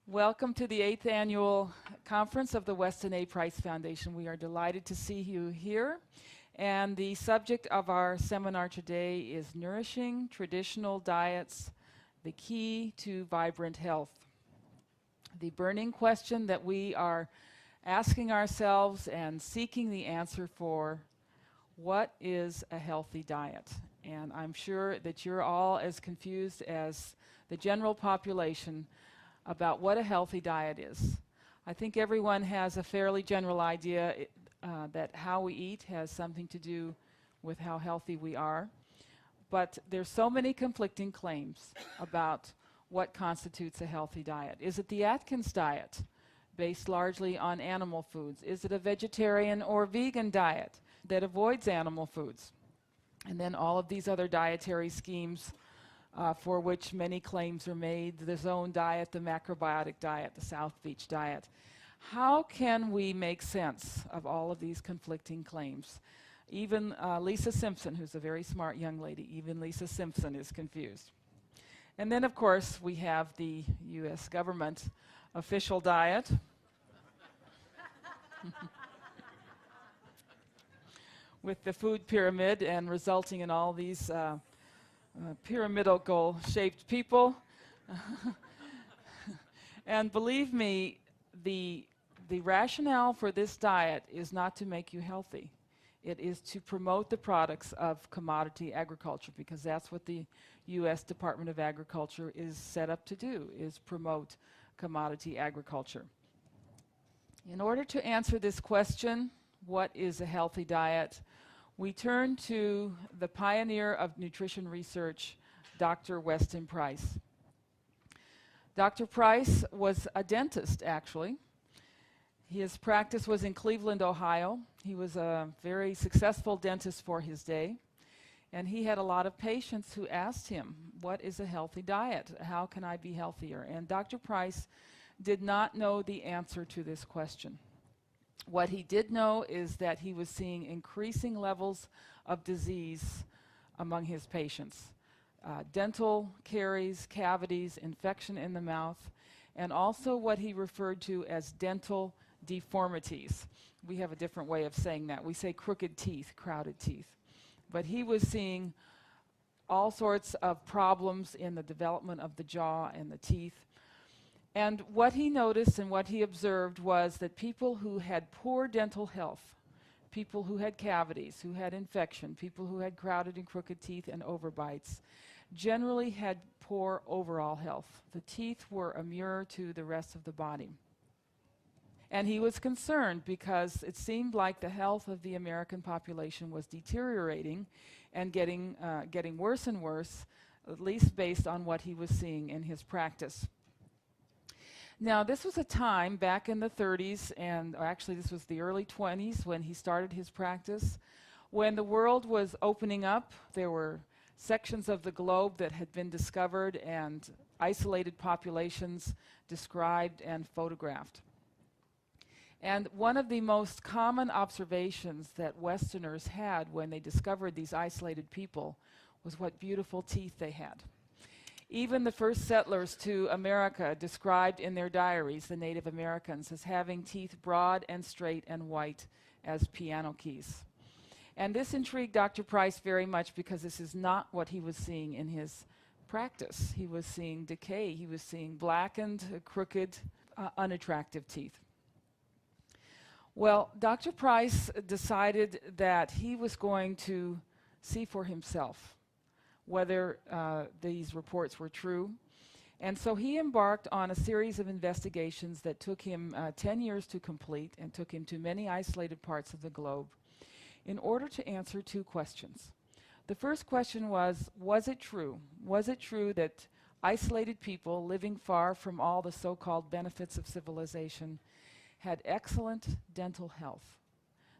Welcome to the 8th Annual Conference of the Weston A. Price Foundation. We are delighted to see you here. And the subject of our seminar today is Nourishing Traditional Diets, the Key to Vibrant Health. The burning question that we are asking ourselves and seeking the answer for: what is a healthy diet? And I'm sure that you're all as confused as the general population about what a healthy diet is. I think everyone has a fairly general idea that how we eat has something to do with how healthy we are. But there's so many conflicting claims about what constitutes a healthy diet. Is it the Atkins diet, based largely on animal foods? Is it a vegetarian or vegan diet that avoids animal foods? And then all of these other dietary schemes for which many claims are made: the zone diet, the macrobiotic diet, the South Beach diet. How can we make sense of all of these conflicting claims? Even Lisa Simpson, who's a very smart young lady, even Lisa Simpson is confused. And then, of course, we have the U.S. government official diet. With the food pyramid and resulting in all these pyramidal-shaped people. And believe me, the rationale for this diet is not to make you healthy. It is to promote the products of commodity agriculture, because that's what the U.S. Department of Agriculture is set up to do, is promote commodity agriculture. In order to answer this question, what is a healthy diet, we turn to the pioneer of nutrition research, Dr. Weston Price. Dr. Price was a dentist, actually. His practice was in Cleveland, Ohio. He was a very successful dentist for his day. And he had a lot of patients who asked him, what is a healthy diet? How can I be healthier? And Dr. Price did not know the answer to this question. What he did know is that he was seeing increasing levels of disease among his patients. Dental caries, cavities, infection in the mouth, and also what he referred to as dental deformities. We have a different way of saying that. We say crooked teeth, crowded teeth. But he was seeing all sorts of problems in the development of the jaw and the teeth. And what he noticed and what he observed was that people who had poor dental health, people who had cavities, who had infection, people who had crowded and crooked teeth and overbites, generally had poor overall health. The teeth were a mirror to the rest of the body. And he was concerned because it seemed like the health of the American population was deteriorating and getting worse and worse, at least based on what he was seeing in his practice. Now, this was a time back in the 30s, and actually this was the early 20s when he started his practice, when the world was opening up. There were sections of the globe that had been discovered and isolated populations described and photographed. And one of the most common observations that Westerners had when they discovered these isolated people was what beautiful teeth they had. Even the first settlers to America described in their diaries the Native Americans as having teeth broad and straight and white as piano keys. And this intrigued Dr. Price very much because this is not what he was seeing in his practice. He was seeing decay. He was seeing blackened, crooked, unattractive teeth. Well, Dr. Price decided that he was going to see for himself whether these reports were true. And so he embarked on a series of investigations that took him 10 years to complete and took him to many isolated parts of the globe in order to answer two questions. The first question was it true? Was it true that isolated people living far from all the so-called benefits of civilization had excellent dental health?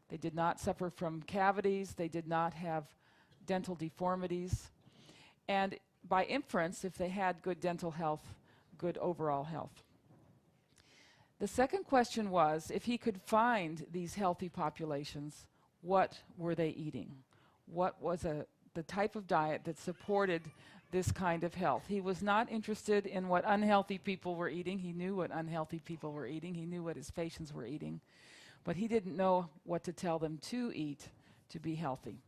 They did not suffer from cavities. They did not have dental deformities. And by inference, if they had good dental health, good overall health. The second question was, if he could find these healthy populations, what were they eating? What was a the type of diet that supported this kind of health. He was not interested in what unhealthy people were eating. He knew what unhealthy people were eating. He knew what his patients were eating. But he didn't know what to tell them to eat to be healthy.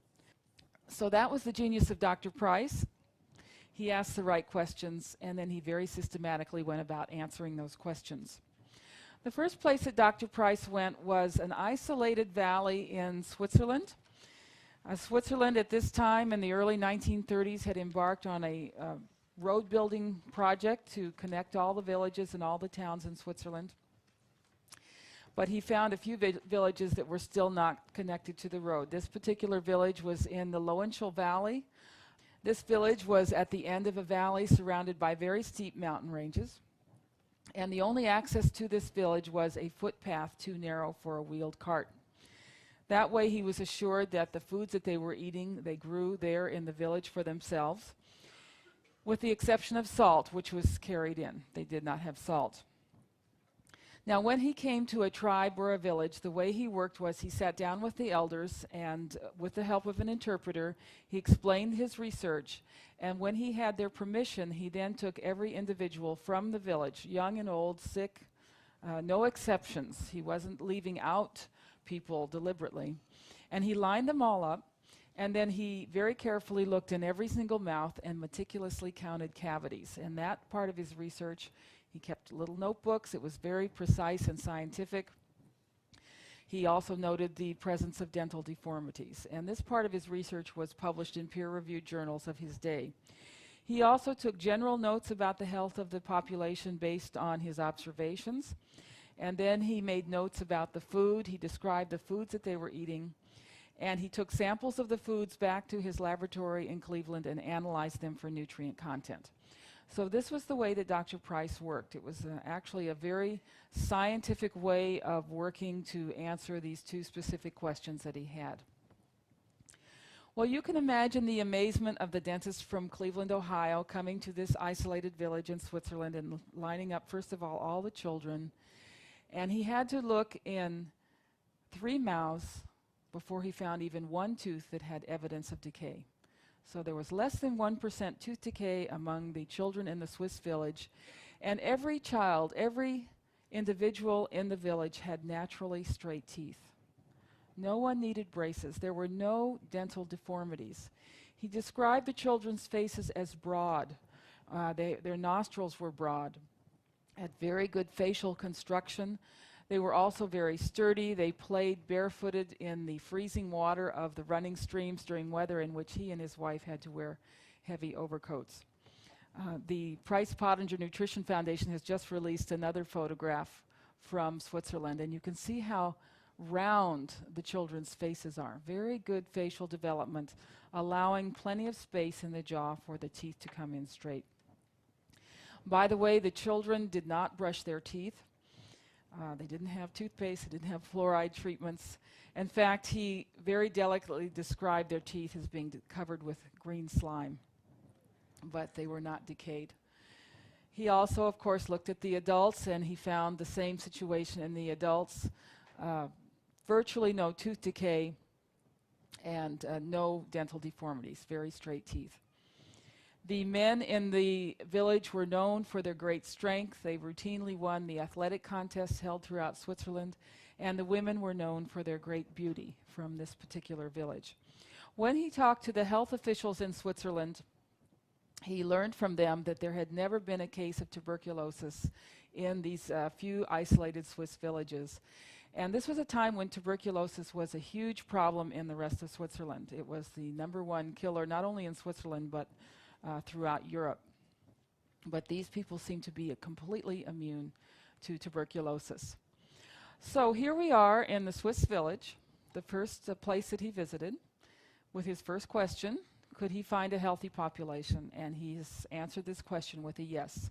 So that was the genius of Dr. Price. He asked the right questions, and then he very systematically went about answering those questions. The first place that Dr. Price went was an isolated valley in Switzerland. Switzerland at this time in the early 1930s had embarked on a road building project to connect all the villages and all the towns in Switzerland. But he found a few villages that were still not connected to the road. This particular village was in the Lowenschel Valley. This village was at the end of a valley surrounded by very steep mountain ranges. And the only access to this village was a footpath too narrow for a wheeled cart. That way he was assured that the foods that they were eating, they grew there in the village for themselves, with the exception of salt, which was carried in. They did not have salt. Now, when he came to a tribe or a village, the way he worked was he sat down with the elders and with the help of an interpreter, he explained his research. And when he had their permission, he then took every individual from the village, young and old, sick, no exceptions. He wasn't leaving out people deliberately. And he lined them all up, and then he very carefully looked in every single mouth and meticulously counted cavities. And that part of his research, he kept little notebooks. It was very precise and scientific. He also noted the presence of dental deformities. And this part of his research was published in peer-reviewed journals of his day. He also took general notes about the health of the population based on his observations. And then he made notes about the food. He described the foods that they were eating. And he took samples of the foods back to his laboratory in Cleveland and analyzed them for nutrient content. So this was the way that Dr. Price worked. It was actually a very scientific way of working to answer these two specific questions that he had. Well, you can imagine the amazement of the dentist from Cleveland, Ohio, coming to this isolated village in Switzerland and lining up, first of all the children. And he had to look in 3 mouths before he found even one tooth that had evidence of decay. So there was less than 1% tooth decay among the children in the Swiss village. And every child, every individual in the village had naturally straight teeth. No one needed braces. There were no dental deformities. He described the children's faces as broad. Their nostrils were broad, had very good facial construction. They were also very sturdy. They played barefooted in the freezing water of the running streams during weather in which he and his wife had to wear heavy overcoats. The Price Pottinger Nutrition Foundation has just released another photograph from Switzerland, and you can see how round the children's faces are. Very good facial development, allowing plenty of space in the jaw for the teeth to come in straight. By the way, the children did not brush their teeth. They didn't have toothpaste, they didn't have fluoride treatments. In fact, he very delicately described their teeth as being covered with green slime, but they were not decayed. He also, of course, looked at the adults, and he found the same situation in the adults. Virtually no tooth decay and no dental deformities, very straight teeth. The men in the village were known for their great strength. They routinely won the athletic contests held throughout Switzerland, and the women were known for their great beauty from this particular village. When he talked to the health officials in Switzerland, he learned from them that there had never been a case of tuberculosis in these few isolated Swiss villages. And this was a time when tuberculosis was a huge problem in the rest of Switzerland. It was the #1 killer, not only in Switzerland, but throughout Europe. But these people seem to be completely immune to tuberculosis. So here we are in the Swiss village, the first place that he visited, with his first question, could he find a healthy population? And he's answered this question with a yes.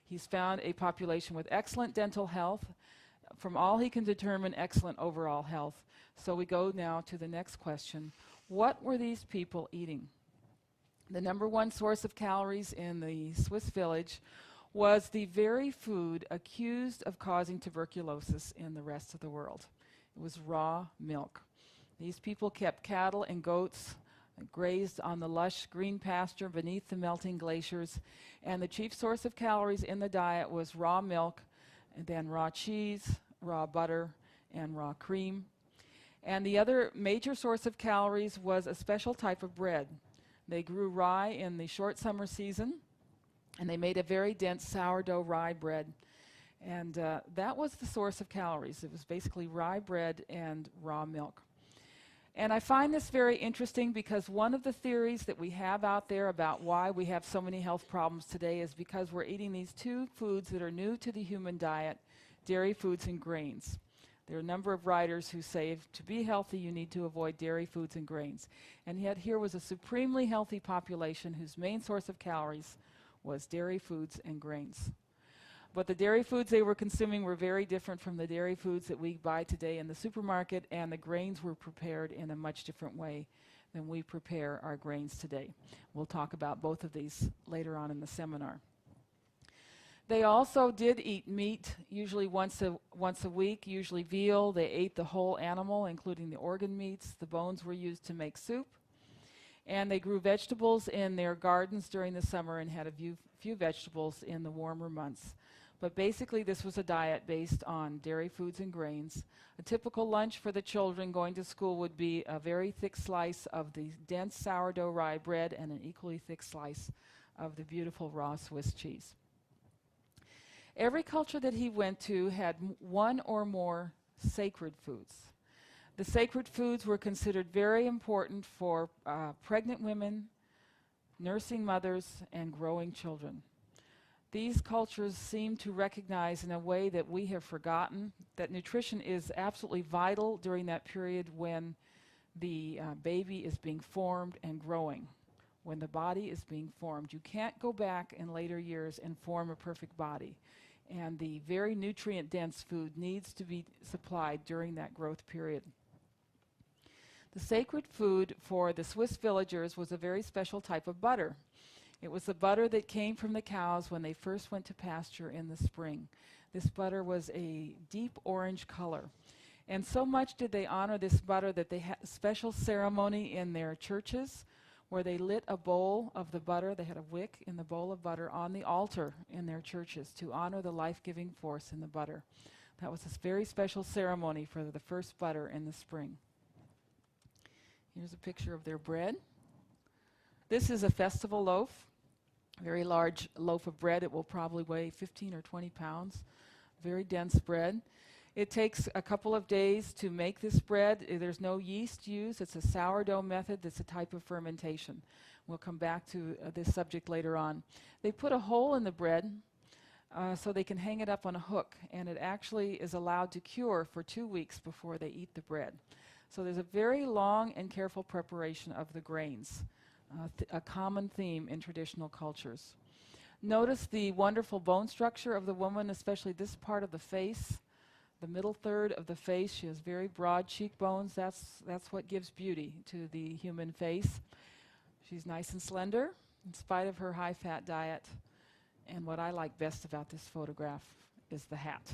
He's found a population with excellent dental health, from all he can determine, excellent overall health. So we go now to the next question. What were these people eating? The #1 source of calories in the Swiss village was the very food accused of causing tuberculosis in the rest of the world. It was raw milk. These people kept cattle and goats grazed on the lush green pasture beneath the melting glaciers. And the chief source of calories in the diet was raw milk, and then raw cheese, raw butter, and raw cream. And the other major source of calories was a special type of bread. They grew rye in the short summer season, and they made a very dense sourdough rye bread. And that was the source of calories. It was basically rye bread and raw milk. And I find this very interesting because one of the theories that we have out there about why we have so many health problems today is because we're eating these two foods that are new to the human diet, dairy foods and grains. There are a number of writers who say to be healthy, you need to avoid dairy foods and grains. And yet here was a supremely healthy population whose main source of calories was dairy foods and grains. But the dairy foods they were consuming were very different from the dairy foods that we buy today in the supermarket, and the grains were prepared in a much different way than we prepare our grains today. We'll talk about both of these later on in the seminar. They also did eat meat, usually once a week, usually veal. They ate the whole animal, including the organ meats. The bones were used to make soup. And they grew vegetables in their gardens during the summer and had a few vegetables in the warmer months. But basically, this was a diet based on dairy foods and grains. A typical lunch for the children going to school would be a very thick slice of the dense sourdough rye bread and an equally thick slice of the beautiful raw Swiss cheese. Every culture that he went to had one or more sacred foods. The sacred foods were considered very important for pregnant women, nursing mothers, and growing children. These cultures seem to recognize in a way that we have forgotten that nutrition is absolutely vital during that period when the baby is being formed and growing, when the body is being formed. You can't go back in later years and form a perfect body. And the very nutrient-dense food needs to be supplied during that growth period. The sacred food for the Swiss villagers was a very special type of butter. It was the butter that came from the cows when they first went to pasture in the spring. This butter was a deep orange color. And so much did they honor this butter that they had a special ceremony in their churches where they lit a bowl of the butter. They had a wick in the bowl of butter on the altar in their churches to honor the life-giving force in the butter. That was a very special ceremony for the first butter in the spring. Here's a picture of their bread. This is a festival loaf, a very large loaf of bread. It will probably weigh 15 or 20 pounds, very dense bread. It takes a couple of days to make this bread. There's no yeast used. It's a sourdough method that's a type of fermentation. We'll come back to this subject later on. They put a hole in the bread so they can hang it up on a hook, and it actually is allowed to cure for 2 weeks before they eat the bread. So there's a very long and careful preparation of the grains, a common theme in traditional cultures. Notice the wonderful bone structure of the woman, especially this part of the face, the middle third of the face. She has very broad cheekbones. That's what gives beauty to the human face. She's nice and slender in spite of her high-fat diet. And what I like best about this photograph is the hat.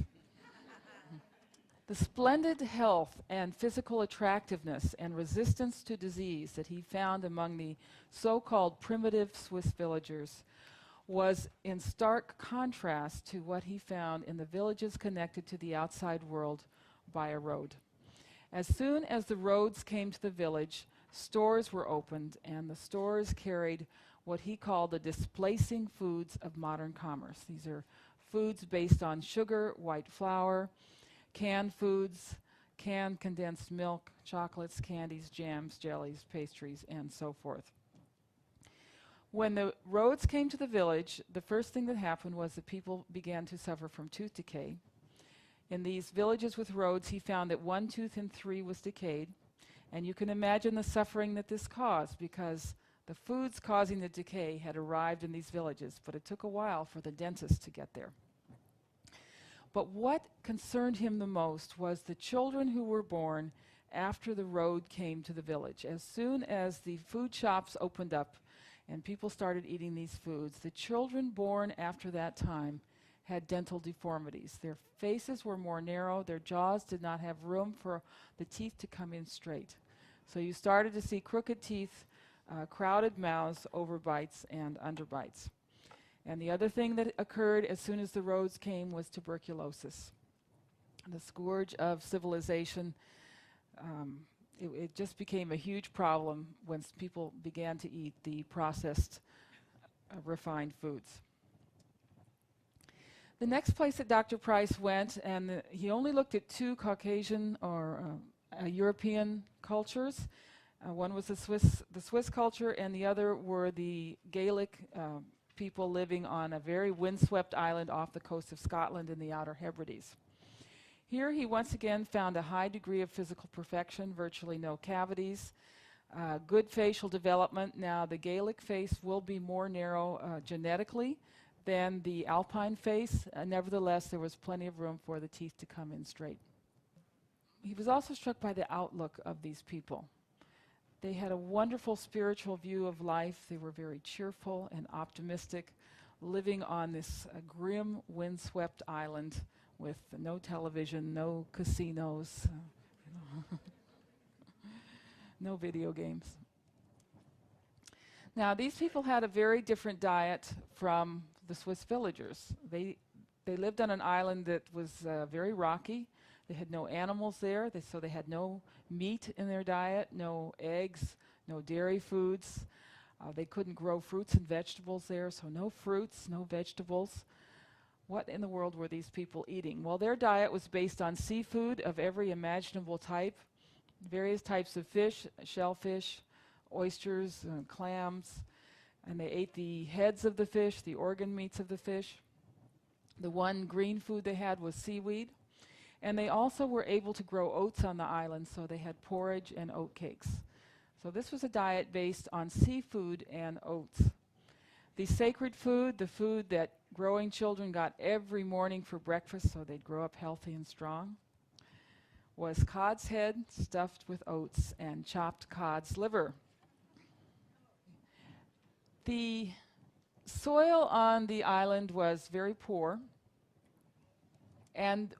The splendid health and physical attractiveness and resistance to disease that he found among the so-called primitive Swiss villagers was in stark contrast to what he found in the villages connected to the outside world by a road. As soon as the roads came to the village, stores were opened, and the stores carried what he called the displacing foods of modern commerce. These are foods based on sugar, white flour, canned foods, canned condensed milk, chocolates, candies, jams, jellies, pastries, and so forth. When the roads came to the village, the first thing that happened was that people began to suffer from tooth decay. In these villages with roads, he found that 1 tooth in 3 was decayed. And you can imagine the suffering that this caused, because the foods causing the decay had arrived in these villages, but it took a while for the dentist to get there. But what concerned him the most was the children who were born after the road came to the village. As soon as the food shops opened up and people started eating these foods, the children born after that time had dental deformities. Their faces were more narrow, their jaws did not have room for the teeth to come in straight. So you started to see crooked teeth, crowded mouths, overbites, and underbites. And the other thing that occurred as soon as the roads came was tuberculosis. The scourge of civilization, it just became a huge problem when people began to eat the processed, refined foods. The next place that Dr. Price went, and he only looked at two Caucasian or European cultures. One was the Swiss culture, and the other were the Gaelic people living on a very windswept island off the coast of Scotland in the Outer Hebrides. Here he once again found a high degree of physical perfection, virtually no cavities, good facial development. Now the Gaelic face will be more narrow genetically than the Alpine face. Nevertheless, there was plenty of room for the teeth to come in straight. He was also struck by the outlook of these people. They had a wonderful spiritual view of life. They were very cheerful and optimistic, living on this grim, windswept island with no television, no casinos, no video games. Now, these people had a very different diet from the Swiss villagers. They lived on an island that was very rocky. They had no animals there, so they had no meat in their diet, no eggs, no dairy foods. They couldn't grow fruits and vegetables there, so no fruits, no vegetables. What in the world were these people eating? Well, their diet was based on seafood of every imaginable type, various types of fish, shellfish, oysters, clams, and they ate the heads of the fish, the organ meats of the fish. The one green food they had was seaweed. And they also were able to grow oats on the island, so they had porridge and oat cakes. So this was a diet based on seafood and oats. The sacred food, the food that growing children got every morning for breakfast so they'd grow up healthy and strong, was cod's head stuffed with oats and chopped cod's liver. The soil on the island was very poor, and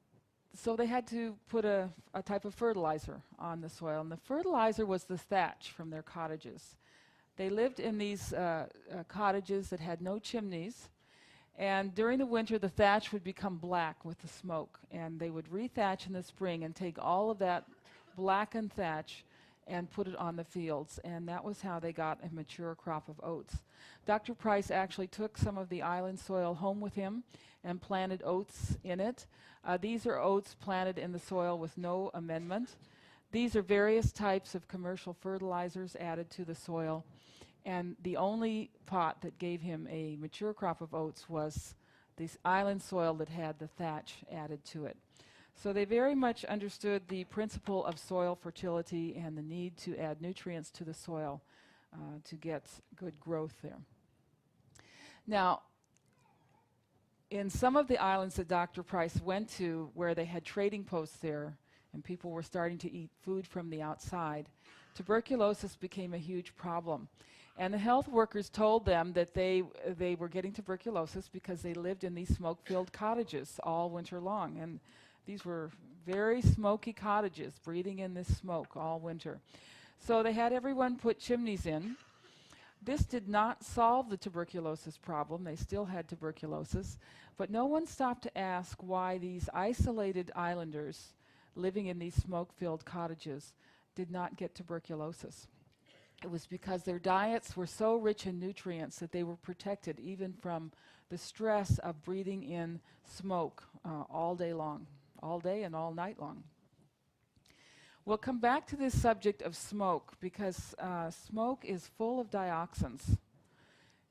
so they had to put a type of fertilizer on the soil, and the fertilizer was the thatch from their cottages. They lived in these cottages that had no chimneys, and during the winter the thatch would become black with the smoke, and they would re-thatch in the spring and take all of that blackened thatch and put it on the fields, and that was how they got a mature crop of oats. Dr. Price actually took some of the island soil home with him and planted oats in it. These are oats planted in the soil with no amendment. These are various types of commercial fertilizers added to the soil, and the only pot that gave him a mature crop of oats was this island soil that had the thatch added to it. So they very much understood the principle of soil fertility and the need to add nutrients to the soil to get good growth there. Now, in some of the islands that Dr. Price went to where they had trading posts there and people were starting to eat food from the outside, tuberculosis became a huge problem. And the health workers told them that they were getting tuberculosis because they lived in these smoke-filled cottages all winter long. And these were very smoky cottages, breathing in this smoke all winter. So they had everyone put chimneys in. This did not solve the tuberculosis problem. They still had tuberculosis. But no one stopped to ask why these isolated islanders living in these smoke-filled cottages did not get tuberculosis. It was because their diets were so rich in nutrients that they were protected even from the stress of breathing in smoke all day long, all day and all night long. We'll come back to this subject of smoke because smoke is full of dioxins.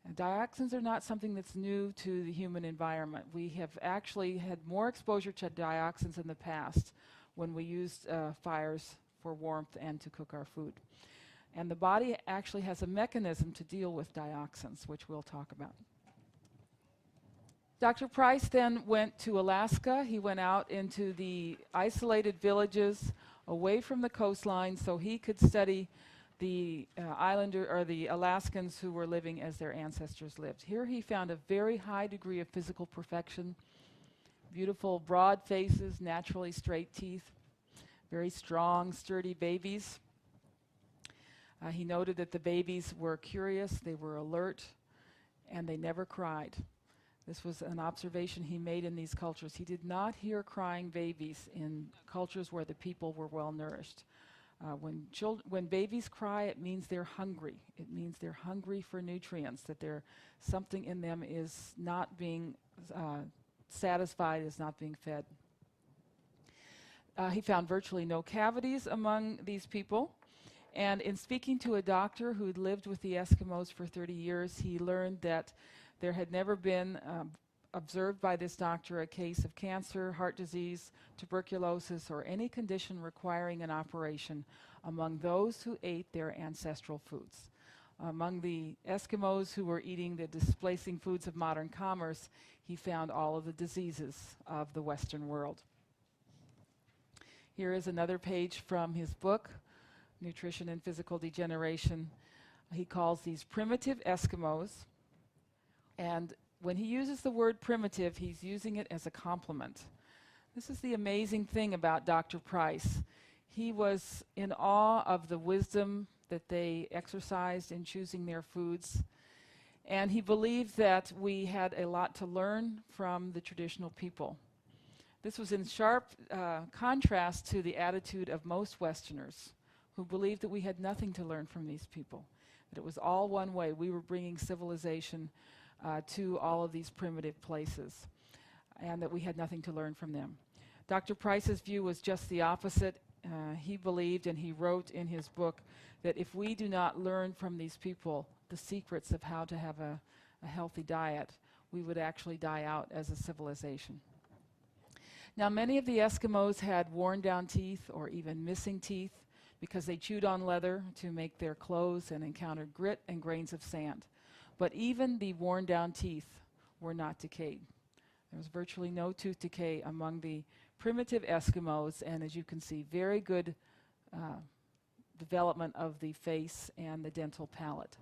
And dioxins are not something that's new to the human environment. We have actually had more exposure to dioxins in the past when we used fires for warmth and to cook our food. And the body actually has a mechanism to deal with dioxins, which we'll talk about. Dr. Price then went to Alaska. He went out into the isolated villages away from the coastline so he could study the the Alaskans who were living as their ancestors lived. Here he found a very high degree of physical perfection, beautiful broad faces, naturally straight teeth, very strong, sturdy babies. He noted that the babies were curious, they were alert, and they never cried. This was an observation he made in these cultures. He did not hear crying babies in cultures where the people were well nourished. When babies cry, it means they're hungry. It means they're hungry for nutrients, that something in them is not being satisfied, is not being fed. He found virtually no cavities among these people. And in speaking to a doctor who'd lived with the Eskimos for 30 years, he learned that there had never been observed by this doctor a case of cancer, heart disease, tuberculosis, or any condition requiring an operation among those who ate their ancestral foods. Among the Eskimos who were eating the displacing foods of modern commerce, he found all of the diseases of the Western world. Here is another page from his book, Nutrition and Physical Degeneration. He calls these primitive Eskimos, and when he uses the word primitive, he's using it as a compliment. This is the amazing thing about Dr. Price. He was in awe of the wisdom that they exercised in choosing their foods, and he believed that we had a lot to learn from the traditional people. This was in sharp contrast to the attitude of most Westerners, who believed that we had nothing to learn from these people, that it was all one way. We were bringing civilization to all of these primitive places, and that we had nothing to learn from them. Dr. Price's view was just the opposite. He believed, and he wrote in his book, that if we do not learn from these people the secrets of how to have a healthy diet, we would actually die out as a civilization. Now, many of the Eskimos had worn down teeth or even missing teeth because they chewed on leather to make their clothes and encountered grit and grains of sand. But even the worn down teeth were not decayed. There was virtually no tooth decay among the primitive Eskimos, and as you can see, very good development of the face and the dental palate.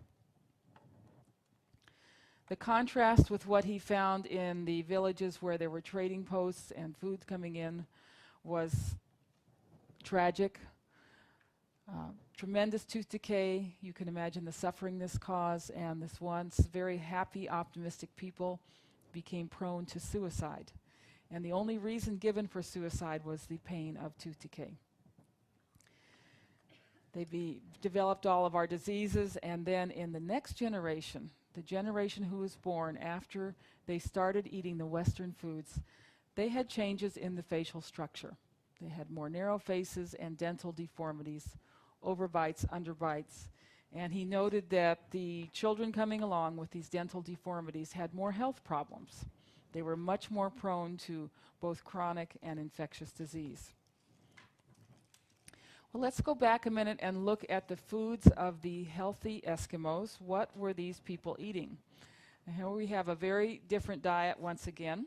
The contrast with what he found in the villages where there were trading posts and food coming in was tragic. Tremendous tooth decay. You can imagine the suffering this caused, and this once very happy, optimistic people became prone to suicide. And the only reason given for suicide was the pain of tooth decay. They developed all of our diseases, and then in the next generation, the generation who was born after they started eating the Western foods, they had changes in the facial structure. They had more narrow faces and dental deformities, overbites, underbites, and he noted that the children coming along with these dental deformities had more health problems. They were much more prone to both chronic and infectious disease. Well, let's go back a minute and look at the foods of the healthy Eskimos. What were these people eating? And here we have a very different diet once again.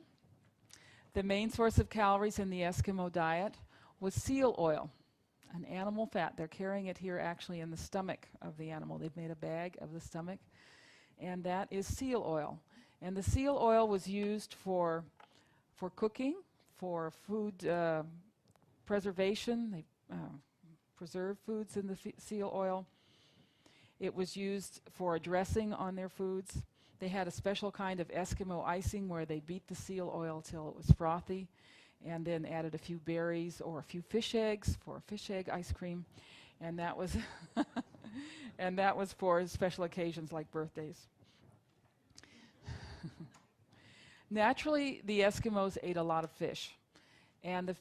The main source of calories in the Eskimo diet was seal oil, an animal fat. They're carrying it here actually in the stomach of the animal. They've made a bag of the stomach, and that is seal oil. And the seal oil was used for cooking, for food preservation. They preserved foods in the seal oil. It was used for a dressing on their foods. They had a special kind of Eskimo icing where they beat the seal oil till it was frothy, and then added a few berries or a few fish eggs for fish egg ice cream, and that was and that was for special occasions like birthdays. Naturally, the Eskimos ate a lot of fish, and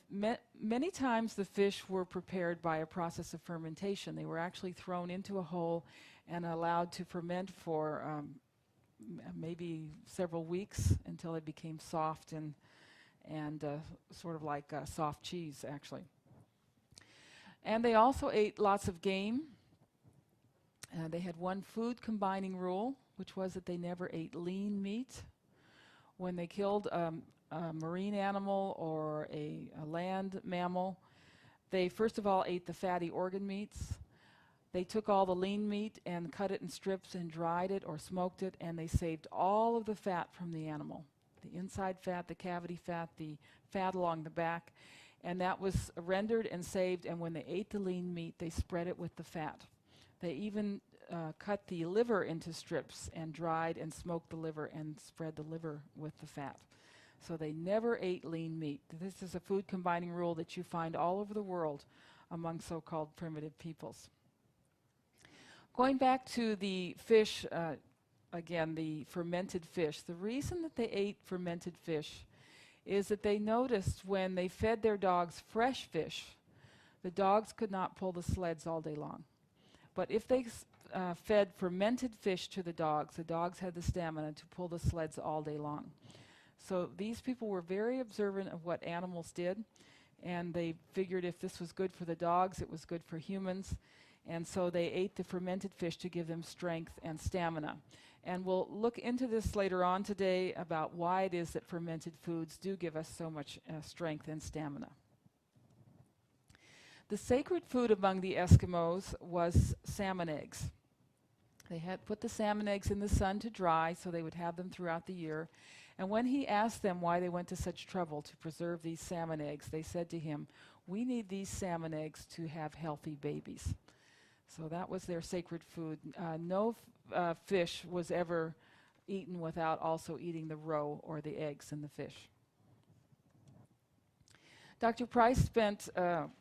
many times the fish were prepared by a process of fermentation. They were actually thrown into a hole and allowed to ferment for maybe several weeks until it became soft and sort of like soft cheese, actually. And they also ate lots of game. They had one food combining rule, which was that they never ate lean meat. When they killed a marine animal or a land mammal, they first of all ate the fatty organ meats. They took all the lean meat and cut it in strips and dried it or smoked it, and they saved all of the fat from the animal. The inside fat, the cavity fat, the fat along the back, and that was rendered and saved, and when they ate the lean meat, they spread it with the fat. They even cut the liver into strips and dried and smoked the liver and spread the liver with the fat. So they never ate lean meat. This is a food combining rule that you find all over the world among so-called primitive peoples. Going back to the fish, again, the fermented fish. The reason that they ate fermented fish is that they noticed when they fed their dogs fresh fish, the dogs could not pull the sleds all day long. But if they fed fermented fish to the dogs had the stamina to pull the sleds all day long. So these people were very observant of what animals did, and they figured if this was good for the dogs, it was good for humans. And so they ate the fermented fish to give them strength and stamina. And we'll look into this later on today about why it is that fermented foods do give us so much strength and stamina. The sacred food among the Eskimos was salmon eggs. They had put the salmon eggs in the sun to dry so they would have them throughout the year. And when he asked them why they went to such trouble to preserve these salmon eggs, they said to him, "We need these salmon eggs to have healthy babies." So that was their sacred food. No fish was ever eaten without also eating the roe or the eggs in the fish. Dr. Price spent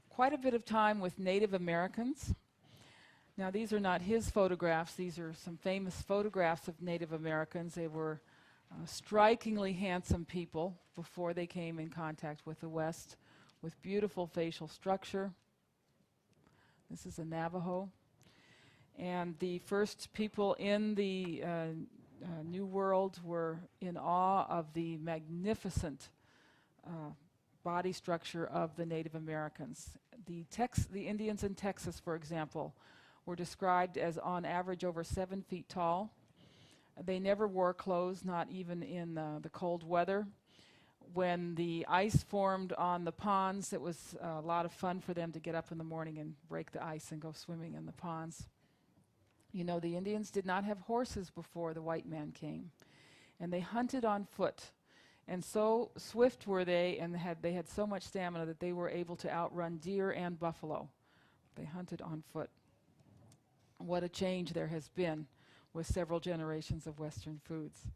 quite a bit of time with Native Americans. Now, these are not his photographs. These are some famous photographs of Native Americans. They were strikingly handsome people before they came in contact with the West, with beautiful facial structure. This is a Navajo. And the first people in the New World were in awe of the magnificent body structure of the Native Americans. The Indians in Texas, for example, were described as on average over 7 feet tall. They never wore clothes, not even in the cold weather. When the ice formed on the ponds, it was a lot of fun for them to get up in the morning and break the ice and go swimming in the ponds. You know, the Indians did not have horses before the white man came, and they hunted on foot. And so swift were they, and they had so much stamina that they were able to outrun deer and buffalo. They hunted on foot. What a change there has been with several generations of Western foods.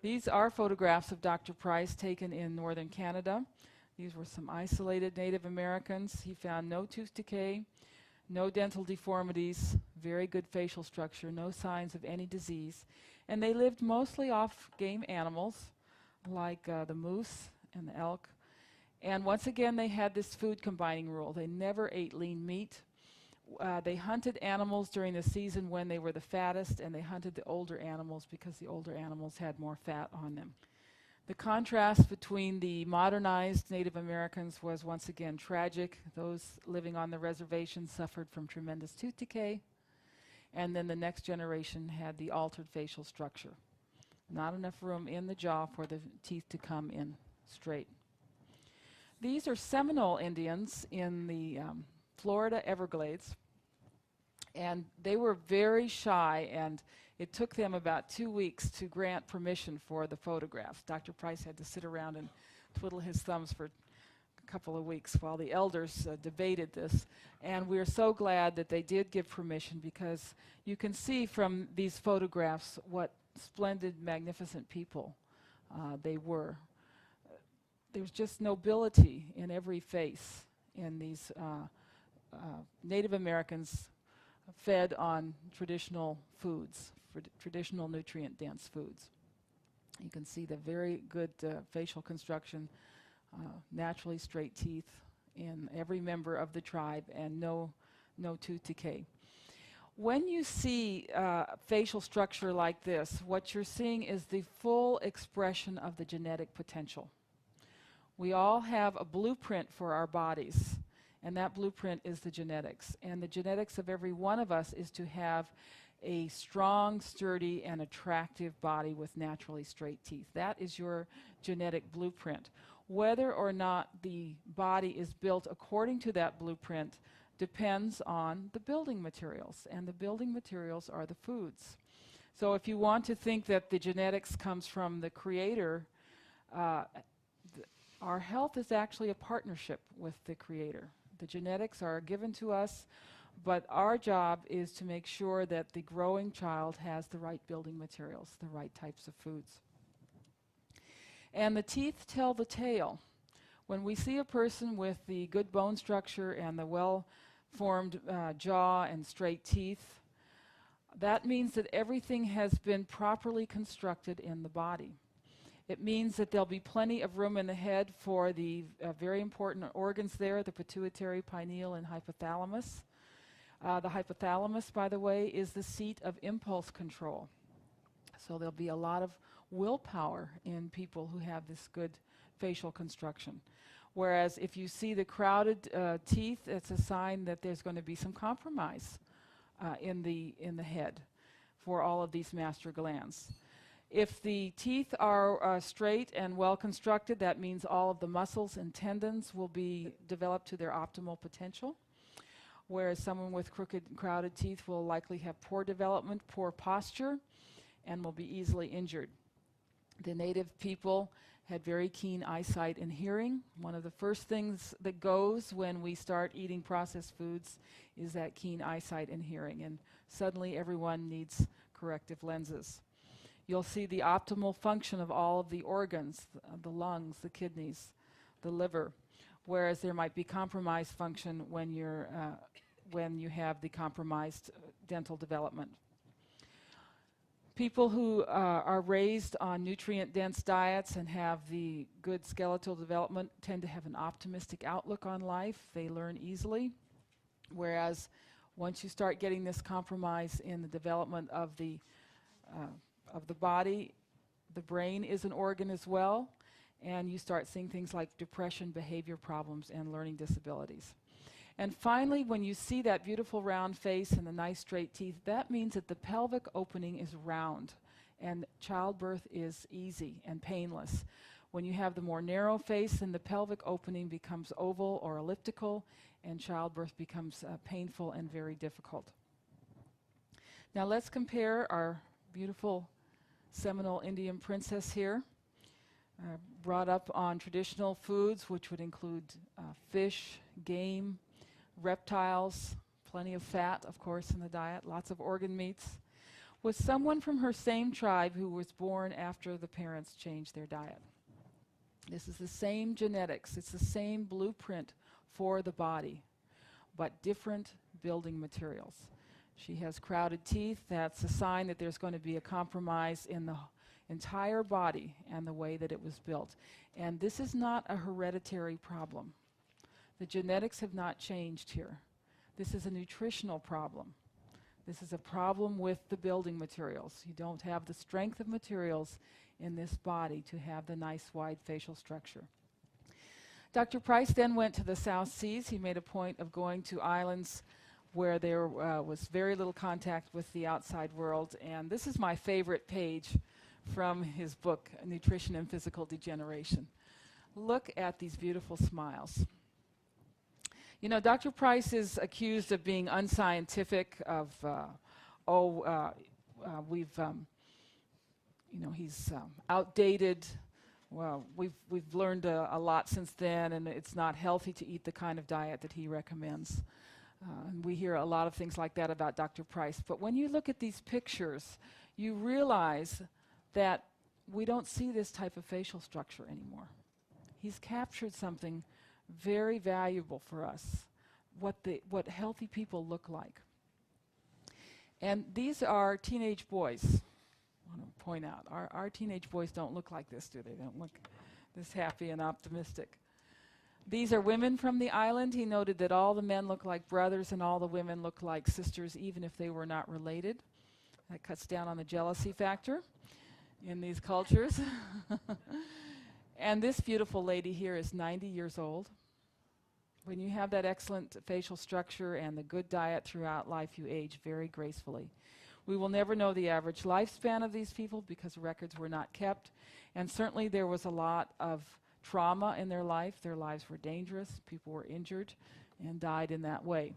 These are photographs of Dr. Price taken in northern Canada. These were some isolated Native Americans. He found no tooth decay, no dental deformities, very good facial structure, no signs of any disease. And they lived mostly off game animals like the moose and the elk. And once again, they had this food combining rule. They never ate lean meat. They hunted animals during the season when they were the fattest, and they hunted the older animals because the older animals had more fat on them. The contrast between the modernized Native Americans was once again tragic. Those living on the reservation suffered from tremendous tooth decay, and then the next generation had the altered facial structure. Not enough room in the jaw for the teeth to come in straight. These are Seminole Indians in the Florida Everglades, and they were very shy, and it took them about 2 weeks to grant permission for the photographs. Dr. Price had to sit around and twiddle his thumbs for a couple of weeks while the elders debated this, and we're so glad that they did give permission, because you can see from these photographs what splendid, magnificent people they were. There was just nobility in every face in these Native Americans fed on traditional foods, traditional nutrient-dense foods. You can see the very good facial construction, naturally straight teeth in every member of the tribe, and no tooth decay. When you see facial structure like this, what you're seeing is the full expression of the genetic potential. We all have a blueprint for our bodies, and that blueprint is the genetics. And the genetics of every one of us is to have a strong, sturdy, and attractive body with naturally straight teeth. That is your genetic blueprint. Whether or not the body is built according to that blueprint depends on the building materials, and the building materials are the foods. So if you want to think that the genetics comes from the Creator, our health is actually a partnership with the Creator. The genetics are given to us But our job is to make sure that the growing child has the right building materials, the right types of foods. And the teeth tell the tale. When we see a person with the good bone structure and the well-formed jaw and straight teeth, that means that everything has been properly constructed in the body. It means that there'll be plenty of room in the head for the very important organs there, the pituitary, pineal, and hypothalamus. The hypothalamus, by the way, is the seat of impulse control. So there'll be a lot of willpower in people who have this good facial construction. Whereas if you see the crowded teeth, it's a sign that there's going to be some compromise in the head for all of these master glands. If the teeth are straight and well constructed, that means all of the muscles and tendons will be developed to their optimal potential. Whereas someone with crooked and crowded teeth will likely have poor development, poor posture, and will be easily injured. The native people had very keen eyesight and hearing. One of the first things that goes when we start eating processed foods is that keen eyesight and hearing, and suddenly everyone needs corrective lenses. You'll see the optimal function of all of the organs, the lungs, the kidneys, the liver, whereas there might be compromised function when you have the compromised dental development. People who are raised on nutrient-dense diets and have the good skeletal development tend to have an optimistic outlook on life. They learn easily, whereas once you start getting this compromise in the development of the body, the brain is an organ as well, and you start seeing things like depression, behavior problems, and learning disabilities. And finally, when you see that beautiful round face and the nice straight teeth, that means that the pelvic opening is round and childbirth is easy and painless. When you have the more narrow face, then the pelvic opening becomes oval or elliptical, and childbirth becomes painful and very difficult. Now let's compare our beautiful Seminole Indian princess here, brought up on traditional foods, which would include fish, game, reptiles, plenty of fat, of course, in the diet, lots of organ meats, with someone from her same tribe who was born after the parents changed their diet. This is the same genetics, it's the same blueprint for the body, but different building materials. She has crowded teeth. That's a sign that there's going to be a compromise in the entire body and the way that it was built. And this is not a hereditary problem. The genetics have not changed here. This is a nutritional problem. This is a problem with the building materials. You don't have the strength of materials in this body to have the nice wide facial structure. Dr. Price then went to the South Seas. He made a point of going to islands where there was very little contact with the outside world. And this is my favorite page from his book, Nutrition and Physical Degeneration. Look at these beautiful smiles. You know, Dr. Price is accused of being unscientific, of, he's outdated. Well, we've learned a lot since then, and it's not healthy to eat the kind of diet that he recommends. And we hear a lot of things like that about Dr. Price. But when you look at these pictures, you realize that we don't see this type of facial structure anymore. He's captured something very valuable for us, what healthy people look like. And these are teenage boys. I want to point out, our teenage boys don't look like this, do they? They don't look this happy and optimistic. These are women from the island. He noted that all the men look like brothers and all the women look like sisters, even if they were not related. That cuts down on the jealousy factor in these cultures. And this beautiful lady here is 90 years old. When you have that excellent facial structure and the good diet throughout life, you age very gracefully. We will never know the average lifespan of these people because records were not kept. And certainly there was a lot of trauma in their life. Their lives were dangerous. People were injured and died in that way.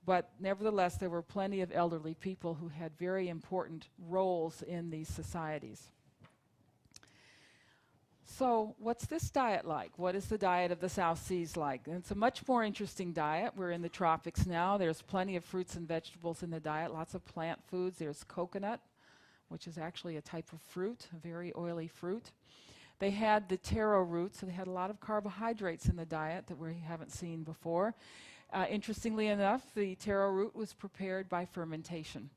But nevertheless, there were plenty of elderly people who had very important roles in these societies. So what's this diet like? What is the diet of the South Seas like? And it's a much more interesting diet. We're in the tropics now. There's plenty of fruits and vegetables in the diet, lots of plant foods. There's coconut, which is actually a type of fruit, a very oily fruit. They had the taro root, so they had a lot of carbohydrates in the diet that we haven't seen before. Interestingly enough, the taro root was prepared by fermentation.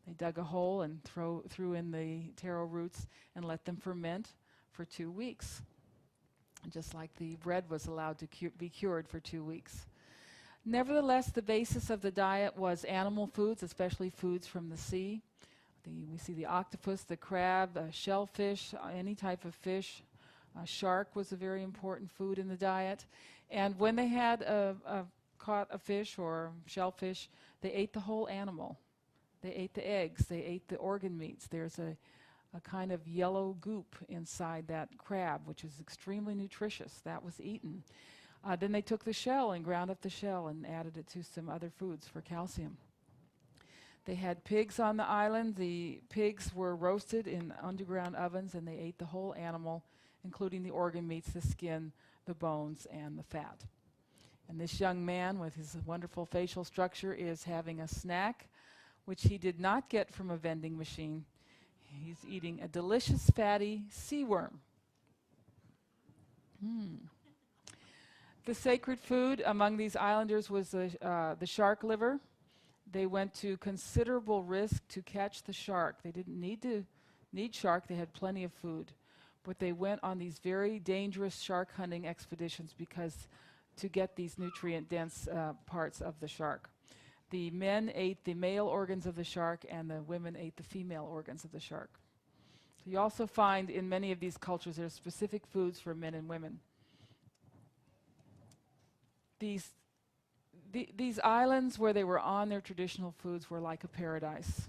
They dug a hole and threw in the taro roots and let them ferment for 2 weeks, just like the bread was allowed to be cured for 2 weeks. Nevertheless, the basis of the diet was animal foods, especially foods from the sea. We see the octopus, the crab, shellfish, any type of fish. Shark was a very important food in the diet. And when they had caught a fish or shellfish, they ate the whole animal. They ate the eggs, they ate the organ meats. There's a kind of yellow goop inside that crab, which is extremely nutritious. That was eaten. Then they took the shell and ground up the shell and added it to some other foods for calcium. They had pigs on the island. The pigs were roasted in underground ovens, and they ate the whole animal, including the organ meats, the skin, the bones, and the fat. And this young man with his wonderful facial structure is having a snack, which he did not get from a vending machine. He's eating a delicious fatty sea worm. The sacred food among these islanders was the shark liver. They went to considerable risk to catch the shark. They didn't need shark, they had plenty of food. But they went on these very dangerous shark hunting expeditions because to get these nutrient-dense parts of the shark. The men ate the male organs of the shark, and the women ate the female organs of the shark. So you also find in many of these cultures there's specific foods for men and women. These islands where they were on their traditional foods were like a paradise.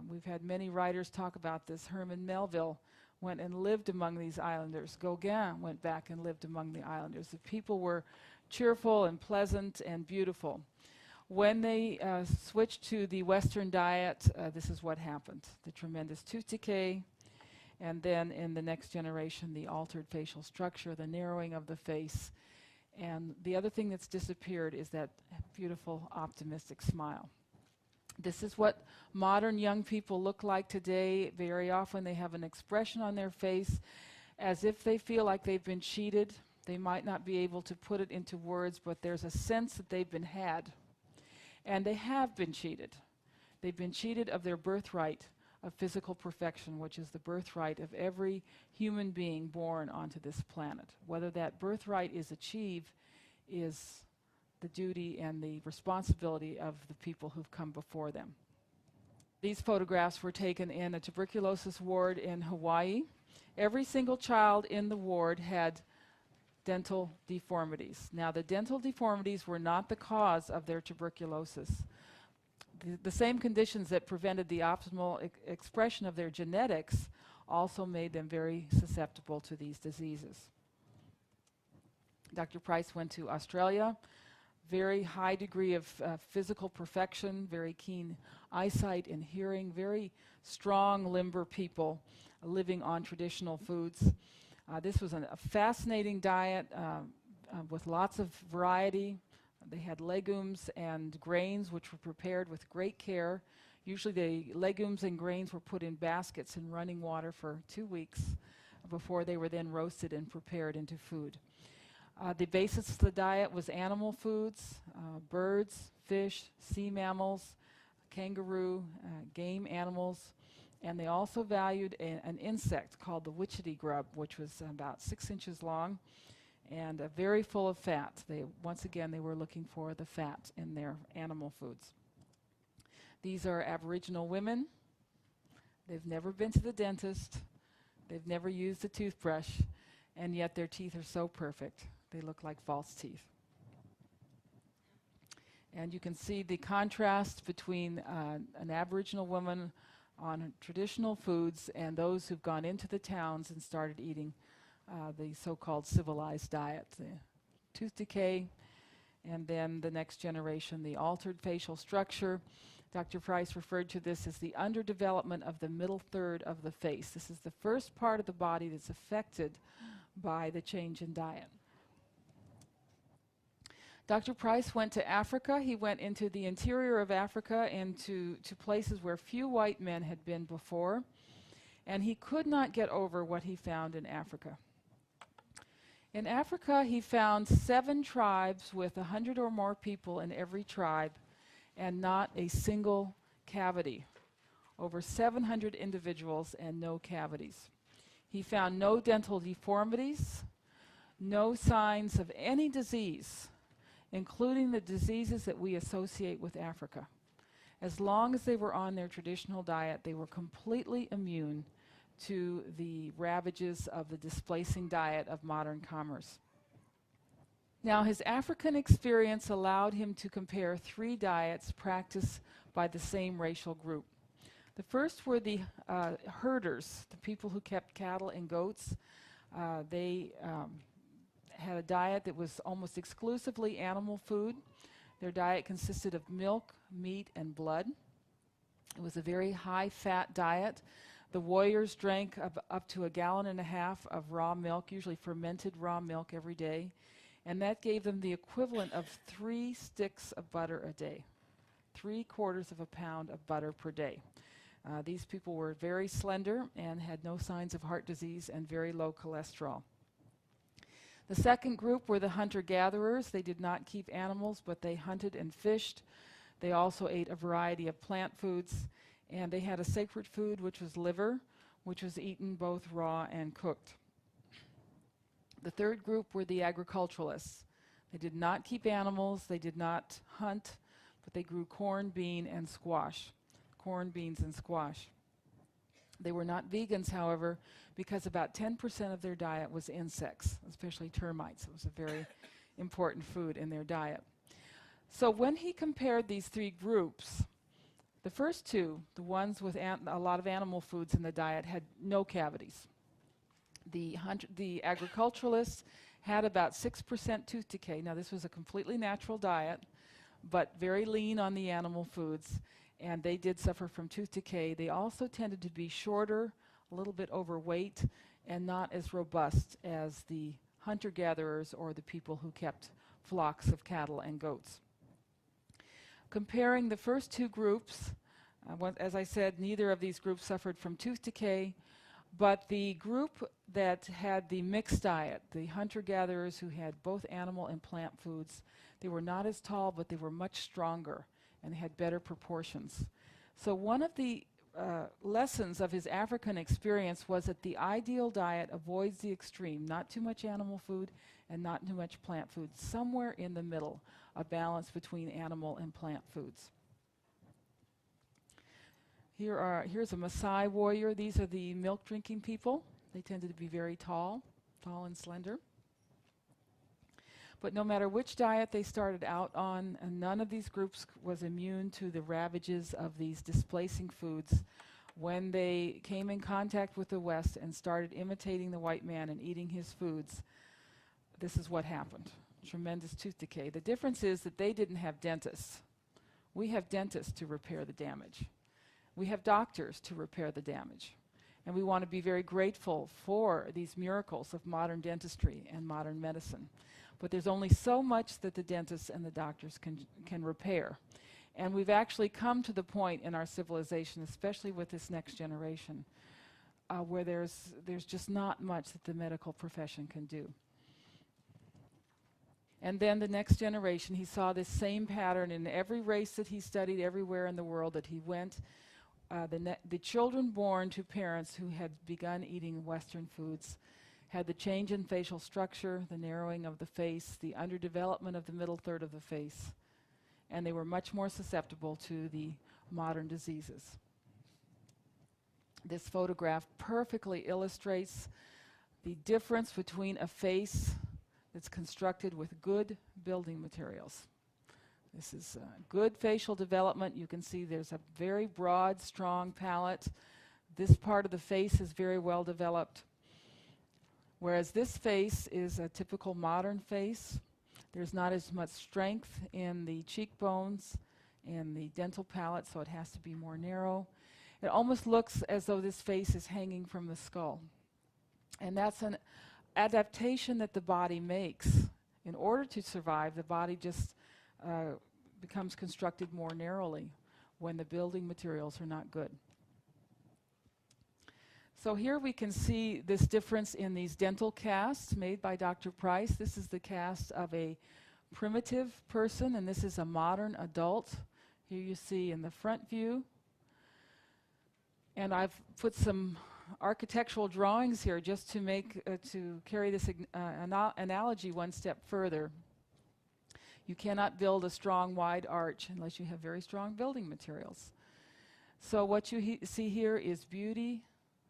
We've had many writers talk about this. Herman Melville went and lived among these islanders. Gauguin went back and lived among the islanders. The people were cheerful and pleasant and beautiful. When they switched to the Western diet, this is what happened. The tremendous tooth decay, and then in the next generation, the altered facial structure, the narrowing of the face. And the other thing that's disappeared is that beautiful, optimistic smile. This is what modern young people look like today. Very often they have an expression on their face as if they feel like they've been cheated. They might not be able to put it into words, but there's a sense that they've been had. And they have been cheated. They've been cheated of their birthright of physical perfection, which is the birthright of every human being born onto this planet. Whether that birthright is achieved is the duty and the responsibility of the people who've come before them. These photographs were taken in a tuberculosis ward in Hawaii. Every single child in the ward had dental deformities. Now, the dental deformities were not the cause of their tuberculosis. The same conditions that prevented the optimal expression of their genetics also made them very susceptible to these diseases. Dr. Price went to Australia. Very high degree of physical perfection, very keen eyesight and hearing, very strong, limber people living on traditional foods. This was a fascinating diet with lots of variety. They had legumes and grains which were prepared with great care. Usually the legumes and grains were put in baskets in running water for 2 weeks before they were then roasted and prepared into food. The basis of the diet was animal foods, birds, fish, sea mammals, kangaroo, game animals, and they also valued an insect called the witchetty grub, which was about 6 inches long and very full of fat. Once again, they were looking for the fat in their animal foods. These are Aboriginal women. They've never been to the dentist. They've never used a toothbrush, and yet their teeth are so perfect. They look like false teeth. And you can see the contrast between an Aboriginal woman on traditional foods and those who've gone into the towns and started eating the so-called civilized diet. The tooth decay, and then the next generation, the altered facial structure. Dr. Price referred to this as the underdevelopment of the middle third of the face. This is the first part of the body that's affected by the change in diet. Dr. Price went to Africa. He went into the interior of Africa and to places where few white men had been before, and he could not get over what he found in Africa. In Africa, he found 7 tribes with 100 or more people in every tribe, and not a single cavity. Over 700 individuals and no cavities. He found no dental deformities, no signs of any disease, including the diseases that we associate with Africa. As long as they were on their traditional diet, they were completely immune to the ravages of the displacing diet of modern commerce. Now, his African experience allowed him to compare 3 diets practiced by the same racial group. The first were the herders, the people who kept cattle and goats. They had a diet that was almost exclusively animal food. Their diet consisted of milk, meat, and blood. It was a very high-fat diet. The warriors drank up to 1.5 gallons of raw milk, usually fermented raw milk every day, and that gave them the equivalent of 3 sticks of butter a day, 3/4 of a pound of butter per day. These people were very slender and had no signs of heart disease and very low cholesterol. The second group were the hunter-gatherers. They did not keep animals, but they hunted and fished. They also ate a variety of plant foods, and they had a sacred food, which was liver, which was eaten both raw and cooked. The third group were the agriculturalists. They did not keep animals, they did not hunt, but they grew corn, beans, and squash. They were not vegans, however, because about 10% of their diet was insects, especially termites. It was a very important food in their diet. So when he compared these 3 groups, the first 2, the ones with a lot of animal foods in the diet, had no cavities. The agriculturalists had about 6% tooth decay. Now, this was a completely natural diet, but very lean on the animal foods, and they did suffer from tooth decay. They also tended to be shorter, a little bit overweight, and not as robust as the hunter-gatherers or the people who kept flocks of cattle and goats. Comparing the first 2 groups, as I said, neither of these groups suffered from tooth decay, but the group that had the mixed diet, the hunter-gatherers who had both animal and plant foods, they were not as tall, but they were much stronger and had better proportions. So one of the lessons of his African experience was that the ideal diet avoids the extreme, not too much animal food and not too much plant food, somewhere in the middle, a balance between animal and plant foods. Here's a Maasai warrior. These are the milk-drinking people. They tended to be very tall and slender. But no matter which diet they started out on, none of these groups was immune to the ravages of these displacing foods. When they came in contact with the West and started imitating the white man and eating his foods, this is what happened. Tremendous tooth decay. The difference is that they didn't have dentists. We have dentists to repair the damage. We have doctors to repair the damage. And we want to be very grateful for these miracles of modern dentistry and modern medicine. But there's only so much that the dentists and the doctors can repair. And we've actually come to the point in our civilization, especially with this next generation, where there's just not much that the medical profession can do. And then the next generation, he saw this same pattern in every race that he studied, everywhere in the world that he went. The children born to parents who had begun eating Western foods had the change in facial structure, the narrowing of the face, the underdevelopment of the middle third of the face, and they were much more susceptible to the modern diseases. This photograph perfectly illustrates the difference between a face that's constructed with good building materials. This is good facial development. You can see there's a very broad, strong palate. This part of the face is very well developed. Whereas this face is a typical modern face. There's not as much strength in the cheekbones and the dental palate, so it has to be more narrow. It almost looks as though this face is hanging from the skull. And that's adaptation that the body makes. In order to survive, the body just becomes constructed more narrowly when the building materials are not good. So here we can see this difference in these dental casts made by Dr. Price. This is the cast of a primitive person, and this is a modern adult. Here you see in the front view. And I've put some architectural drawings here just to make to carry this analogy one step further. You cannot build a strong, wide arch unless you have very strong building materials. So what you see here is beauty,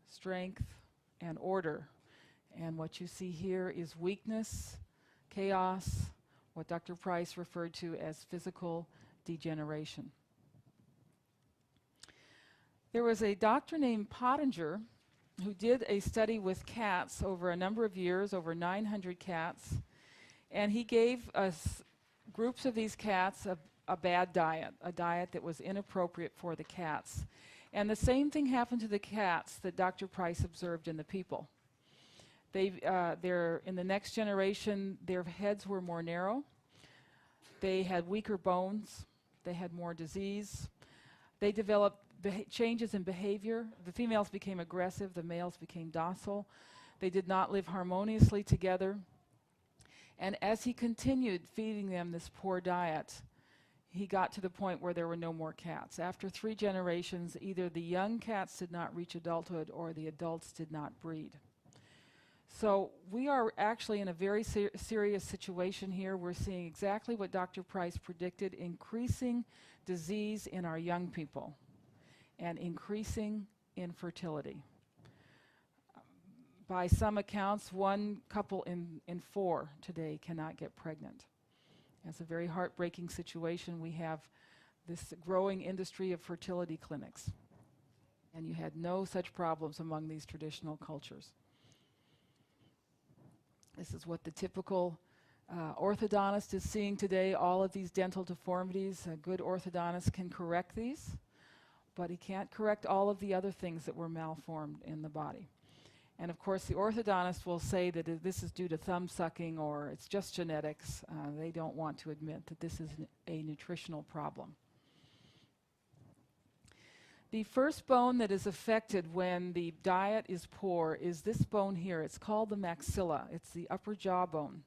strength, and order. And what you see here is weakness, chaos, what Dr. Price referred to as physical degeneration. There was a doctor named Pottinger who did a study with cats over a number of years, over 900 cats, and he gave us groups of these cats a bad diet, a diet that was inappropriate for the cats. And the same thing happened to the cats that Dr. Price observed in the people. They're in the next generation, their heads were more narrow. They had weaker bones. They had more disease. They developed changes in behavior. The females became aggressive. The males became docile. They did not live harmoniously together. And as he continued feeding them this poor diet, he got to the point where there were no more cats. After 3 generations, either the young cats did not reach adulthood or the adults did not breed. So we are actually in a very serious situation here. We're seeing exactly what Dr. Price predicted, increasing disease in our young people and increasing infertility. By some accounts, 1 couple in 4 today cannot get pregnant. It's a very heartbreaking situation. We have this growing industry of fertility clinics, and you had no such problems among these traditional cultures. This is what the typical orthodontist is seeing today, all of these dental deformities. A good orthodontist can correct these, but he can't correct all of the other things that were malformed in the body. And of course, the orthodontist will say that this is due to thumb sucking or it's just genetics. They don't want to admit that this is a nutritional problem. The first bone that is affected when the diet is poor is this bone here. It's called the maxilla. It's the upper jaw bone.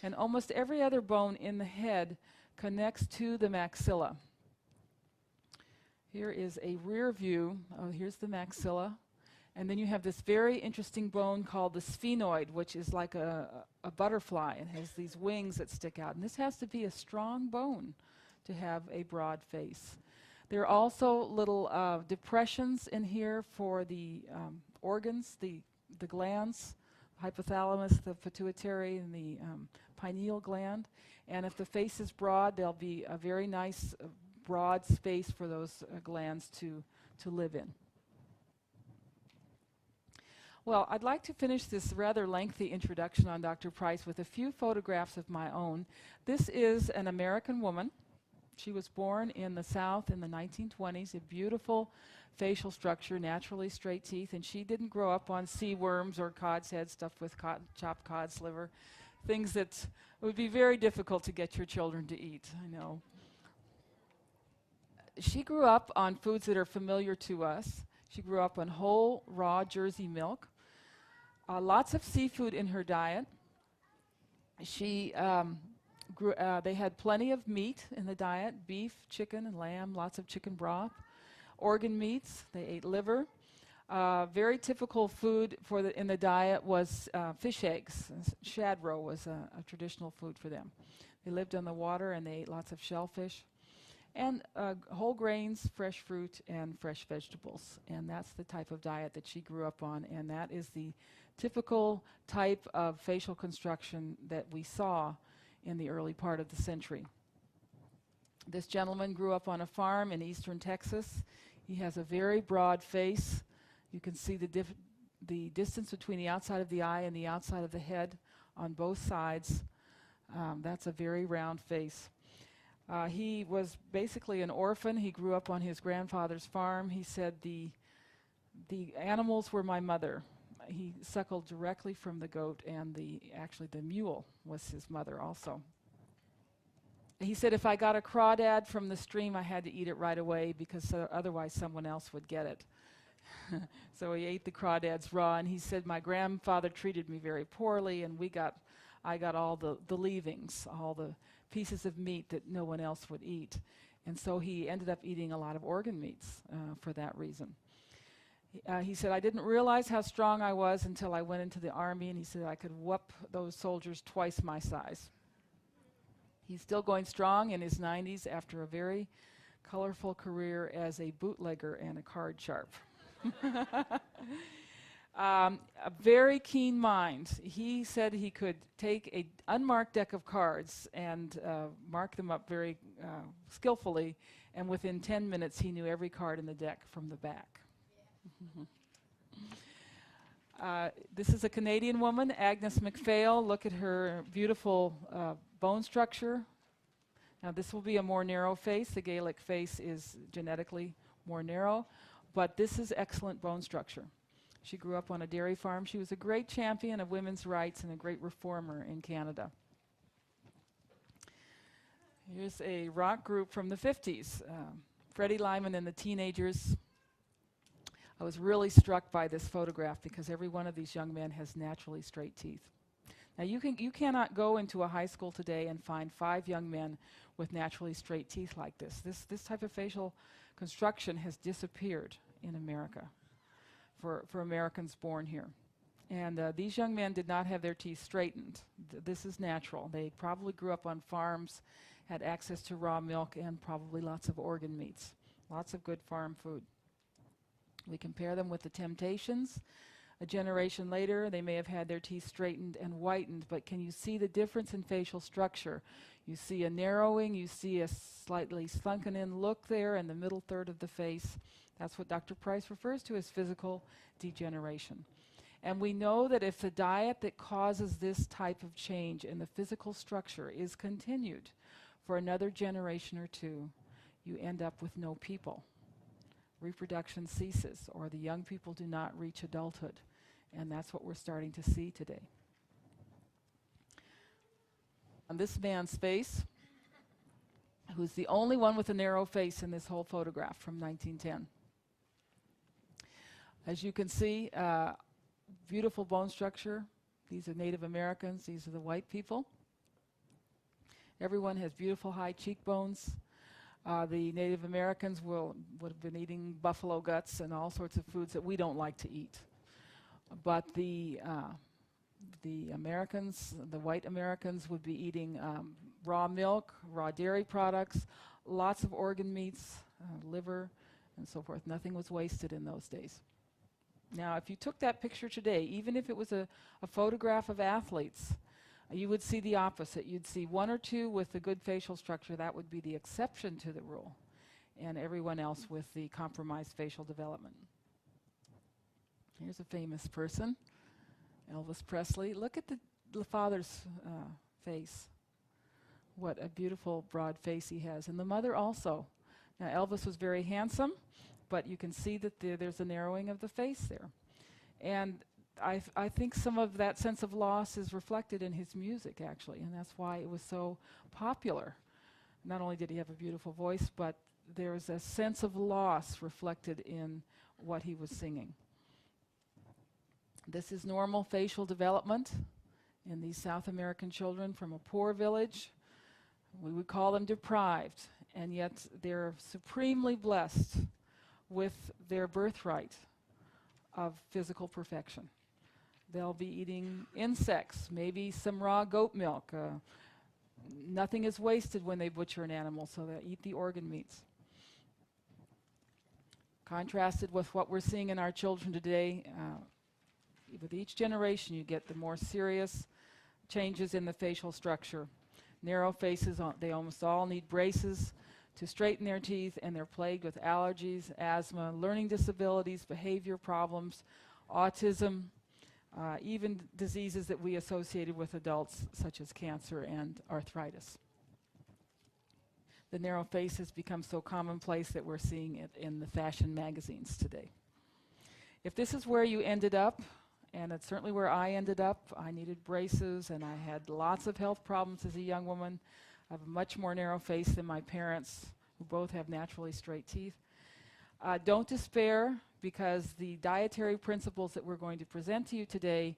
And almost every other bone in the head connects to the maxilla. Here is a rear view. Here's the maxilla. And then you have this very interesting bone called the sphenoid, which is like a butterfly. It has these wings that stick out. And this has to be a strong bone to have a broad face. There are also little depressions in here for the organs, the glands, hypothalamus, the pituitary, and the pineal gland. And if the face is broad, there'll be a very nice broad space for those glands to live in. Well, I'd like to finish this rather lengthy introduction on Dr. Price with a few photographs of my own. This is an American woman. She was born in the South in the 1920s, a beautiful facial structure, naturally straight teeth, and she didn't grow up on sea worms or cod's head stuffed with chopped cod's liver, things that would be very difficult to get your children to eat, I know. She grew up on foods that are familiar to us. She grew up on whole, raw Jersey milk, lots of seafood in her diet. She they had plenty of meat in the diet, beef, chicken, and lamb, lots of chicken broth. Organ meats, they ate liver. Very typical food in the diet was fish eggs. Shad roe was a traditional food for them. They lived on the water and they ate lots of shellfish. And whole grains, fresh fruit, and fresh vegetables. And that's the type of diet that she grew up on, and that is the typical type of facial construction that we saw in the early part of the century. This gentleman grew up on a farm in eastern Texas. He has a very broad face. You can see the distance between the outside of the eye and the outside of the head on both sides. That's a very round face. He was basically an orphan. He grew up on his grandfather's farm. He said, the animals were my mother. he suckled directly from the goat, and actually the mule was his mother also. He said if I got a crawdad from the stream, I had to eat it right away because otherwise someone else would get it. So he ate the crawdads raw, and he said my grandfather treated me very poorly, and I got all the leavings, all the pieces of meat that no one else would eat. And so he ended up eating a lot of organ meats for that reason. He said, I didn't realize how strong I was until I went into the army, and he said I could whoop those soldiers twice my size. He's still going strong in his 90s after a very colorful career as a bootlegger and a card sharp. A very keen mind. He said he could take an unmarked deck of cards and mark them up very skillfully, and within 10 minutes he knew every card in the deck from the back. This is a Canadian woman, Agnes MacPhail. Look at her beautiful bone structure. Now this will be a more narrow face. The Gaelic face is genetically more narrow, but this is excellent bone structure. She grew up on a dairy farm. She was a great champion of women's rights and a great reformer in Canada. Here's a rock group from the 50s. Freddie Lyman and the Teenagers. I was really struck by this photograph because every one of these young men has naturally straight teeth. Now you cannot go into a high school today and find 5 young men with naturally straight teeth like this. This type of facial construction has disappeared in America for Americans born here. And these young men did not have their teeth straightened. This is natural. They probably grew up on farms, had access to raw milk, and probably lots of organ meats. Lots of good farm food. We compare them with the Temptations. A generation later, they may have had their teeth straightened and whitened, but can you see the difference in facial structure? You see a narrowing, you see a slightly sunken in look there in the middle third of the face. That's what Dr. Price refers to as physical degeneration. And we know that if the diet that causes this type of change in the physical structure is continued for another generation or two, you end up with no people. Reproduction ceases, or the young people do not reach adulthood. And that's what we're starting to see today. On this man's face, who's the only one with a narrow face in this whole photograph from 1910. As you can see, beautiful bone structure. These are Native Americans. These are the white people. Everyone has beautiful high cheekbones. The Native Americans would have been eating buffalo guts and all sorts of foods that we don't like to eat. But the Americans, the white Americans, would be eating raw milk, raw dairy products, lots of organ meats, liver, and so forth. Nothing was wasted in those days. Now, if you took that picture today, even if it was a photograph of athletes, you would see the opposite. You'd see 1 or 2 with the good facial structure. That would be the exception to the rule, and everyone else with the compromised facial development. Here's a famous person, Elvis Presley. Look at the father's face. What a beautiful broad face he has, and the mother also. Now, Elvis was very handsome, but you can see that there's a narrowing of the face there. And I think some of that sense of loss is reflected in his music, actually, and that's why it was so popular. Not only did he have a beautiful voice, but there's a sense of loss reflected in what he was singing. This is normal facial development in these South American children from a poor village. We would call them deprived, and yet they're supremely blessed with their birthright of physical perfection. They'll be eating insects, maybe some raw goat milk. Nothing is wasted when they butcher an animal, so they eat the organ meats. Contrasted with what we're seeing in our children today, with each generation you get the more serious changes in the facial structure. Narrow faces, they almost all need braces to straighten their teeth, and they're plagued with allergies, asthma, learning disabilities, behavior problems, autism, even diseases that we associated with adults, such as cancer and arthritis. The narrow face has become so commonplace that we're seeing it in the fashion magazines today. If this is where you ended up And it's certainly where I ended up. I needed braces, and I had lots of health problems as a young woman. I have a much more narrow face than my parents, who both have naturally straight teeth. Don't despair, because the dietary principles that we're going to present to you today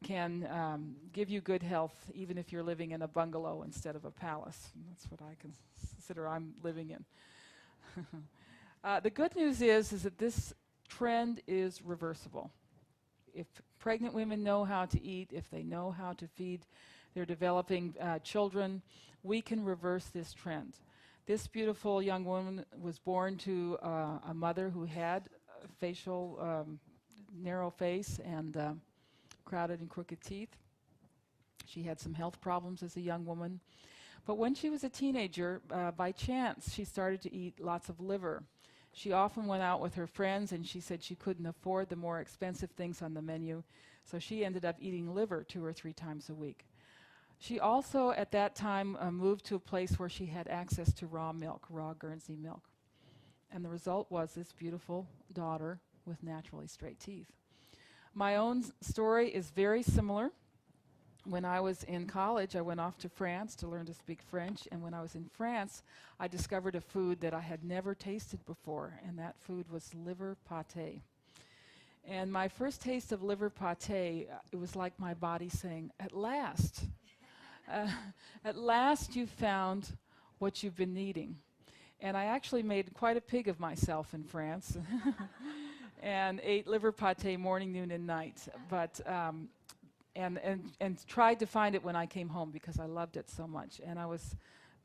can give you good health, even if you're living in a bungalow instead of a palace. And that's what I consider I'm living in. The good news is that this trend is reversible. If pregnant women know how to eat, if they know how to feed their developing children, we can reverse this trend. This beautiful young woman was born to a mother who had a facial, narrow face and crowded and crooked teeth. She had some health problems as a young woman. But when she was a teenager, by chance, she started to eat lots of liver. She often went out with her friends, and she said she couldn't afford the more expensive things on the menu, so she ended up eating liver 2 or 3 times a week. She also, at that time, moved to a place where she had access to raw milk, raw Guernsey milk. And the result was this beautiful daughter with naturally straight teeth. My own story is very similar. When I was in college, I went off to France to learn to speak French, and when I was in France, I discovered a food that I had never tasted before, and that food was liver pâté. And my first taste of liver pâté, it was like my body saying, "At last! At last you found what you've been needing." And I actually made quite a pig of myself in France and ate liver pâté morning, noon, and night. But and tried to find it when I came home because I loved it so much. And I was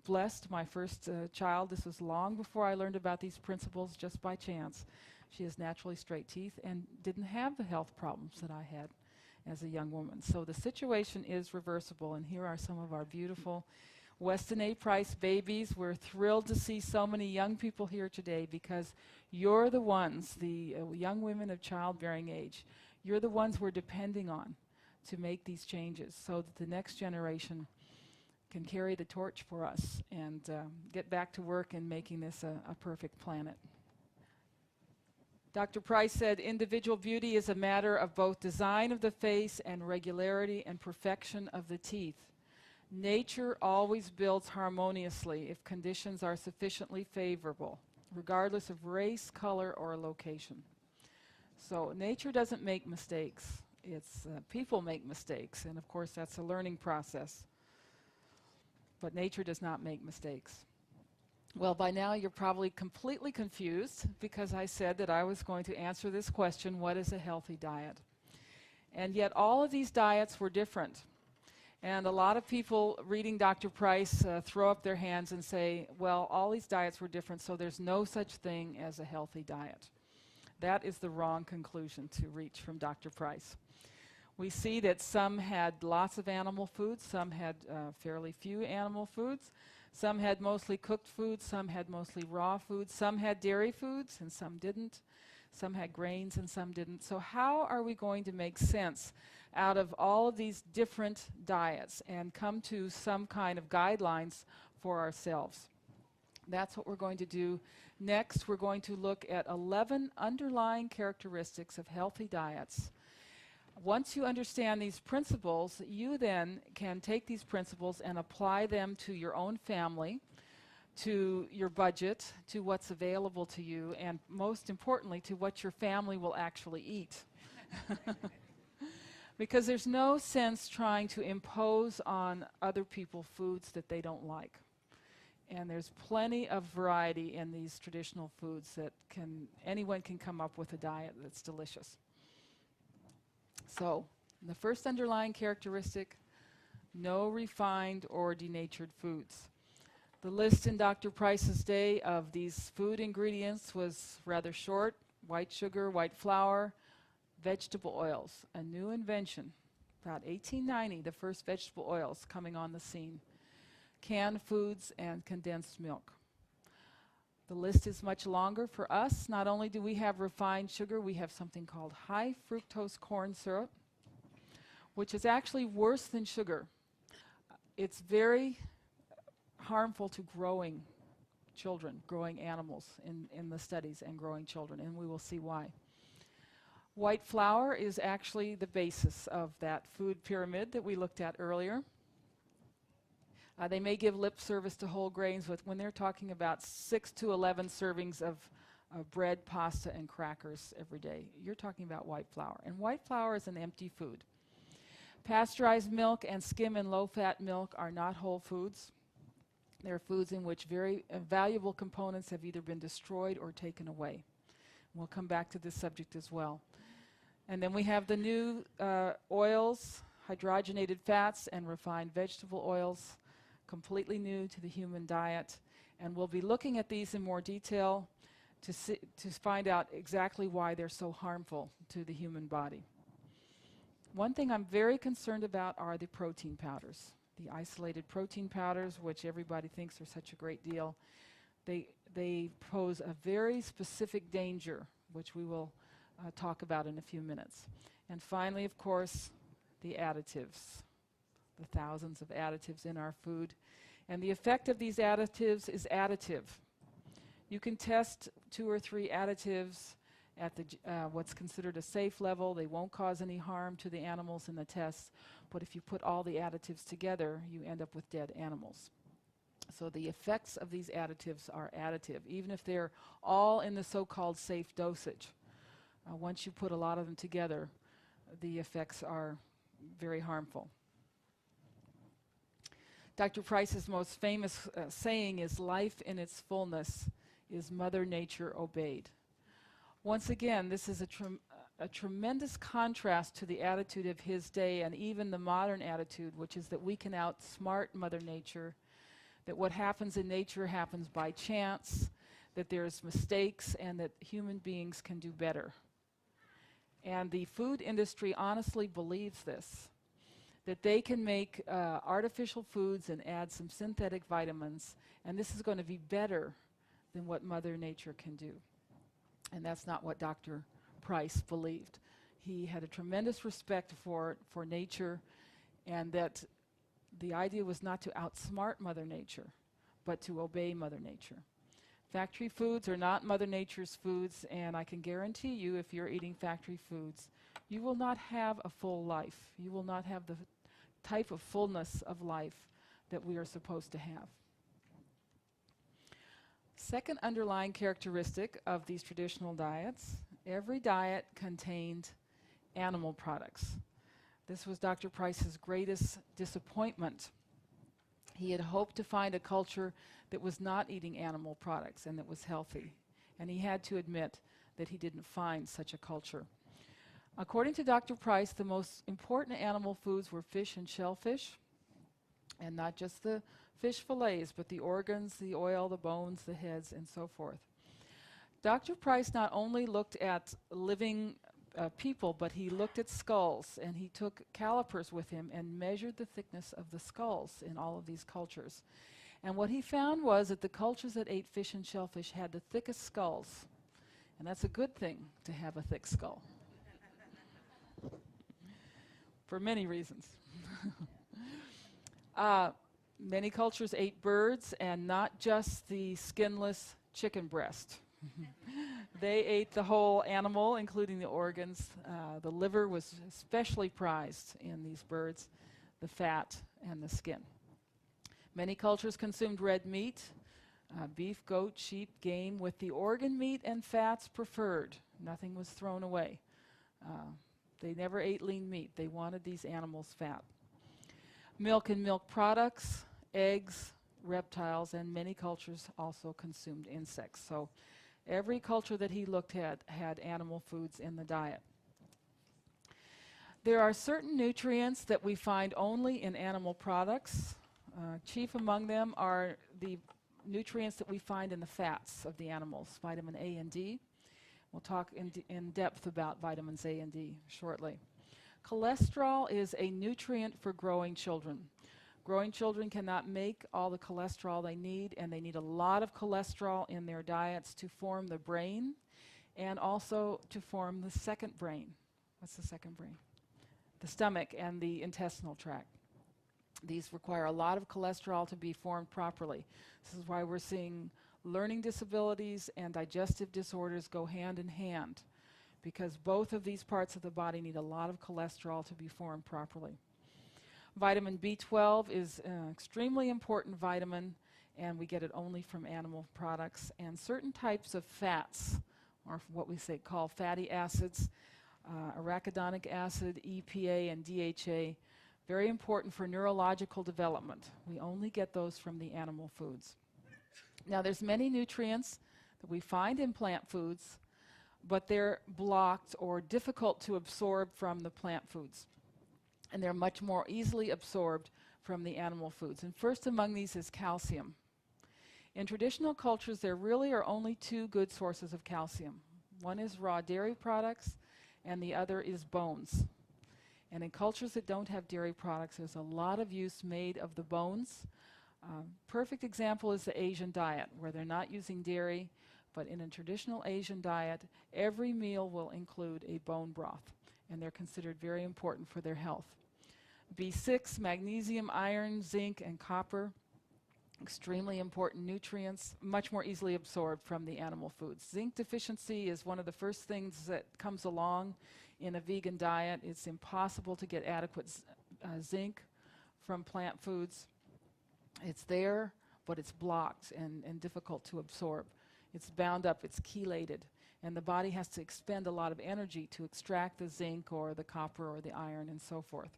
blessed, my first child. This was long before I learned about these principles, just by chance. She has naturally straight teeth and didn't have the health problems that I had as a young woman. So the situation is reversible, and here are some of our beautiful Weston A. Price babies. We're thrilled to see so many young people here today because you're the ones, the young women of childbearing age, you're the ones we're depending on to make these changes so that the next generation can carry the torch for us and get back to work in making this a perfect planet. Dr. Price said, individual beauty is a matter of both design of the face and regularity and perfection of the teeth. Nature always builds harmoniously if conditions are sufficiently favorable, regardless of race, color, or location. So nature doesn't make mistakes. It's people make mistakes, and of course that's a learning process. But nature does not make mistakes. Well, by now you're probably completely confused because I said that I was going to answer this question, what is a healthy diet? And yet all of these diets were different. And a lot of people reading Dr. Price throw up their hands and say, well, all these diets were different, so there's no such thing as a healthy diet. That is the wrong conclusion to reach from Dr. Price. We see that some had lots of animal foods, some had fairly few animal foods, some had mostly cooked foods, some had mostly raw foods, some had dairy foods and some didn't, some had grains and some didn't. So how are we going to make sense out of all of these different diets and come to some kind of guidelines for ourselves? That's what we're going to do. Next, we're going to look at 11 underlying characteristics of healthy diets. Once you understand these principles, you then can take these principles and apply them to your own family, to your budget, to what's available to you, and most importantly, to what your family will actually eat. Because there's no sense trying to impose on other people foods that they don't like. And there's plenty of variety in these traditional foods that anyone can come up with a diet that's delicious. So, the first underlying characteristic, no refined or denatured foods. The list in Dr. Price's day of these food ingredients was rather short: white sugar, white flour, vegetable oils, a new invention. About 1890, the first vegetable oils coming on the scene. Canned foods and condensed milk. The list is much longer for us. Not only do we have refined sugar, we have something called high fructose corn syrup, which is actually worse than sugar. It's very harmful to growing children, growing animals in the studies, and growing children, and we will see why. White flour is actually the basis of that food pyramid that we looked at earlier. They may give lip service to whole grains, but when they're talking about 6 to 11 servings of bread, pasta, and crackers every day, you're talking about white flour. And white flour is an empty food. Pasteurized milk and skim and low-fat milk are not whole foods. They're foods in which very valuable components have either been destroyed or taken away. We'll come back to this subject as well. And then we have the new oils, hydrogenated fats, and refined vegetable oils, completely new to the human diet. And we'll be looking at these in more detail to find out exactly why they're so harmful to the human body. One thing I'm very concerned about are the protein powders, the isolated protein powders, which everybody thinks are such a great deal. They pose a very specific danger, which we will talk about in a few minutes. And finally, of course, the additives, the thousands of additives in our food. And the effect of these additives is additive. You can test 2 or 3 additives at what's considered a safe level. They won't cause any harm to the animals in the tests. But if you put all the additives together, you end up with dead animals. So the effects of these additives are additive, even if they're all in the so-called safe dosage. Once you put a lot of them together, the effects are very harmful. Dr. Price's most famous saying is, "Life in its fullness is Mother Nature obeyed." Once again, this is a tremendous contrast to the attitude of his day and even the modern attitude, which is that we can outsmart Mother Nature, that what happens in nature happens by chance, that there's mistakes, and that human beings can do better. And the food industry honestly believes this, that they can make artificial foods and add some synthetic vitamins, and this is going to be better than what Mother Nature can do. And that's not what Dr. Price believed. He had a tremendous respect for nature, and that the idea was not to outsmart Mother Nature, but to obey Mother Nature. Factory foods are not Mother Nature's foods, and I can guarantee you, if you're eating factory foods, you will not have a full life. You will not have the type of fullness of life that we are supposed to have. Second underlying characteristic of these traditional diets, every diet contained animal products. This was Dr. Price's greatest disappointment. He had hoped to find a culture that was not eating animal products and that was healthy. And he had to admit that he didn't find such a culture. According to Dr. Price, the most important animal foods were fish and shellfish, and not just the fish fillets, but the organs, the oil, the bones, the heads, and so forth. Dr. Price not only looked at living people, but he looked at skulls, and he took calipers with him and measured the thickness of the skulls in all of these cultures. And what he found was that the cultures that ate fish and shellfish had the thickest skulls. And that's a good thing, to have a thick skull. For many reasons. Many cultures ate birds, and not just the skinless chicken breast. They ate the whole animal, including the organs. The liver was especially prized in these birds, the fat and the skin. Many cultures consumed red meat, beef, goat, sheep, game, with the organ meat and fats preferred. Nothing was thrown away. They never ate lean meat. They wanted these animals fat. Milk and milk products, eggs, reptiles, and many cultures also consumed insects. So every culture that he looked at had animal foods in the diet. There are certain nutrients that we find only in animal products. Chief among them are the nutrients that we find in the fats of the animals, vitamin A and D. We'll talk in depth about vitamins A and D shortly. Cholesterol is a nutrient for growing children. Growing children cannot make all the cholesterol they need, and they need a lot of cholesterol in their diets to form the brain and also to form the second brain. What's the second brain? The stomach and the intestinal tract. These require a lot of cholesterol to be formed properly. This is why we're seeing learning disabilities and digestive disorders go hand in hand, because both of these parts of the body need a lot of cholesterol to be formed properly. Vitamin B12 is an extremely important vitamin, and we get it only from animal products. And certain types of fats, or what we call fatty acids, arachidonic acid, EPA, and DHA, very important for neurological development. We only get those from the animal foods. Now, there's many nutrients that we find in plant foods, but they're blocked or difficult to absorb from the plant foods. And they're much more easily absorbed from the animal foods. And first among these is calcium. In traditional cultures, there really are only two good sources of calcium. One is raw dairy products, and the other is bones. And in cultures that don't have dairy products, there's a lot of use made of the bones. Perfect example is the Asian diet, where they're not using dairy, but in a traditional Asian diet, every meal will include a bone broth, and they're considered very important for their health. B6, magnesium, iron, zinc, and copper, extremely important nutrients, much more easily absorbed from the animal foods. Zinc deficiency is one of the first things that comes along in a vegan diet. It's impossible to get adequate zinc from plant foods. It's there, but it's blocked and difficult to absorb. It's bound up, it's chelated, and the body has to expend a lot of energy to extract the zinc or the copper or the iron and so forth.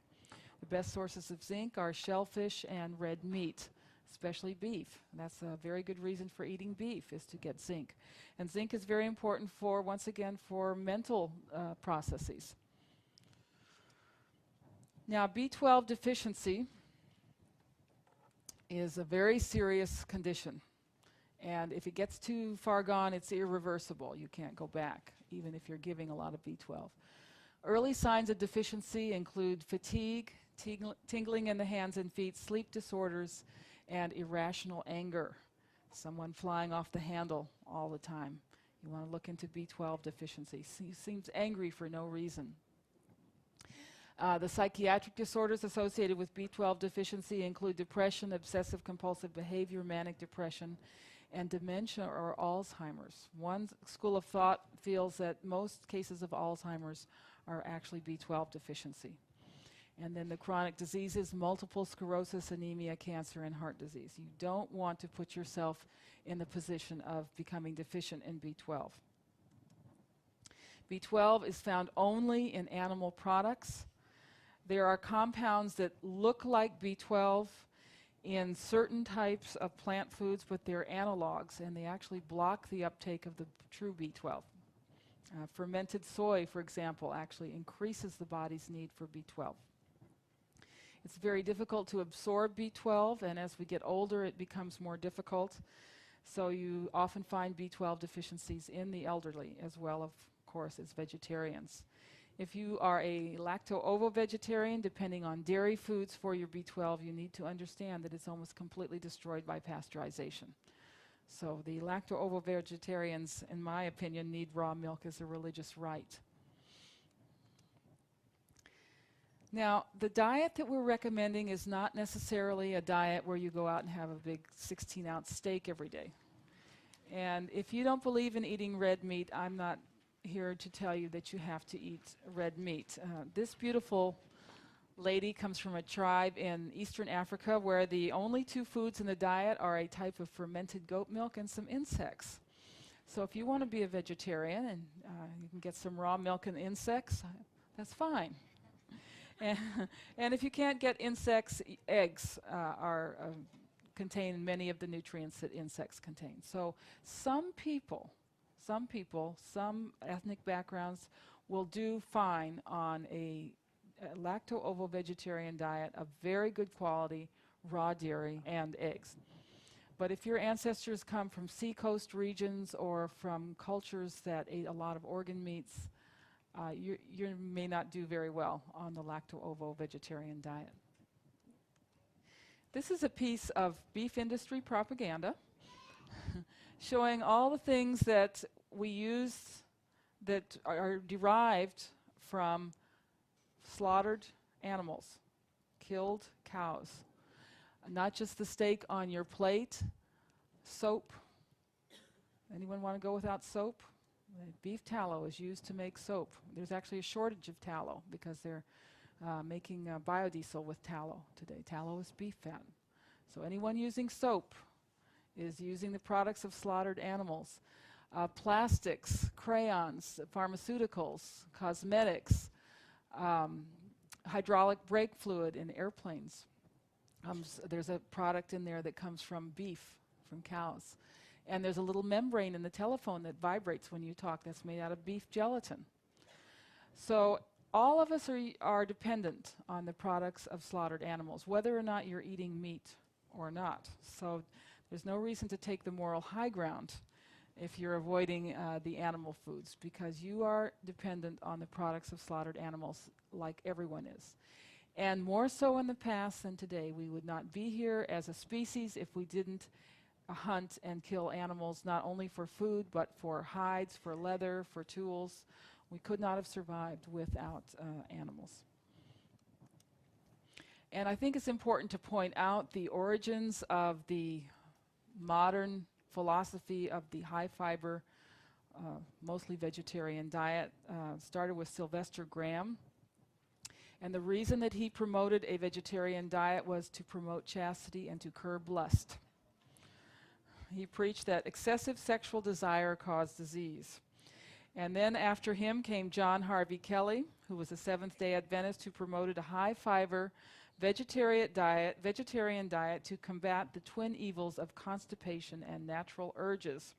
The best sources of zinc are shellfish and red meat, especially beef. And that's a very good reason for eating beef, is to get zinc. And zinc is very important for, once again, for mental processes. Now, B12 deficiency is a very serious condition. And if it gets too far gone, it's irreversible. You can't go back, even if you're giving a lot of B12. Early signs of deficiency include fatigue, tingling in the hands and feet, sleep disorders, and irrational anger. Someone flying off the handle all the time. You want to look into B12 deficiency. Seems angry for no reason. The psychiatric disorders associated with B12 deficiency include depression, obsessive compulsive behavior, manic depression, and dementia or Alzheimer's. One school of thought feels that most cases of Alzheimer's are actually B12 deficiency. And then the chronic diseases, multiple sclerosis, anemia, cancer, and heart disease. You don't want to put yourself in the position of becoming deficient in B12. B12 is found only in animal products. There are compounds that look like B12 in certain types of plant foods, but they're analogs, and they actually block the uptake of the true B12. Fermented soy, for example, actually increases the body's need for B12. It's very difficult to absorb B12, and as we get older, it becomes more difficult. So you often find B12 deficiencies in the elderly, as well, of course, as vegetarians. If you are a lacto-ovo-vegetarian, depending on dairy foods for your B12, you need to understand that it's almost completely destroyed by pasteurization. So the lacto-ovo-vegetarians, in my opinion, need raw milk as a religious rite. Now, the diet that we're recommending is not necessarily a diet where you go out and have a big 16-ounce steak every day. And if you don't believe in eating red meat, I'm not here to tell you that you have to eat red meat. This beautiful lady comes from a tribe in Eastern Africa where the only two foods in the diet are a type of fermented goat milk and some insects. So if you want to be a vegetarian and you can get some raw milk and insects, that's fine. And if you can't get insects, eggs contain many of the nutrients that insects contain. So some people, some ethnic backgrounds will do fine on a lacto-ovo-vegetarian diet of very good quality, raw dairy and eggs. But if your ancestors come from seacoast regions or from cultures that ate a lot of organ meats, you may not do very well on the lacto-ovo-vegetarian diet. This is a piece of beef industry propaganda showing all the things that we use that are derived from slaughtered animals, killed cows. Not just the steak on your plate, soap. Anyone want to go without soap? Beef tallow is used to make soap. There's actually a shortage of tallow because they're making biodiesel with tallow today. Tallow is beef fat. So anyone using soap is using the products of slaughtered animals. Plastics, crayons, pharmaceuticals, cosmetics, hydraulic brake fluid in airplanes. There's a product in there that comes from beef, from cows. And there's a little membrane in the telephone that vibrates when you talk that's made out of beef gelatin. So all of us are dependent on the products of slaughtered animals, whether or not you're eating meat or not. So there's no reason to take the moral high ground if you're avoiding the animal foods, because you are dependent on the products of slaughtered animals like everyone is. And more so in the past than today. We would not be here as a species if we didn't hunt and kill animals, not only for food, but for hides, for leather, for tools. We could not have survived without animals. And I think it's important to point out the origins of the modern philosophy of the high-fiber, mostly vegetarian diet. Started with Sylvester Graham. And the reason that he promoted a vegetarian diet was to promote chastity and to curb lust. He preached that excessive sexual desire caused disease. And then after him came John Harvey Kelly, who was a Seventh-day Adventist who promoted a high-fiber vegetarian diet to combat the twin evils of constipation and natural urges.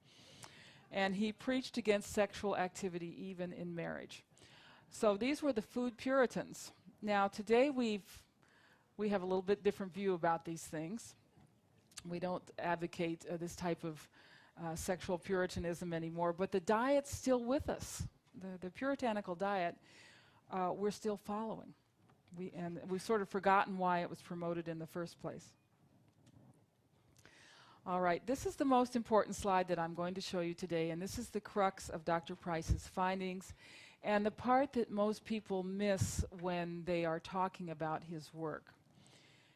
And he preached against sexual activity even in marriage. So these were the food Puritans. Now today we have a little bit different view about these things. We don't advocate this type of sexual Puritanism anymore, but the diet's still with us. The puritanical diet, we're still following. We've sort of forgotten why it was promoted in the first place. All right, this is the most important slide that I'm going to show you today, and this is the crux of Dr. Price's findings, and the part that most people miss when they are talking about his work.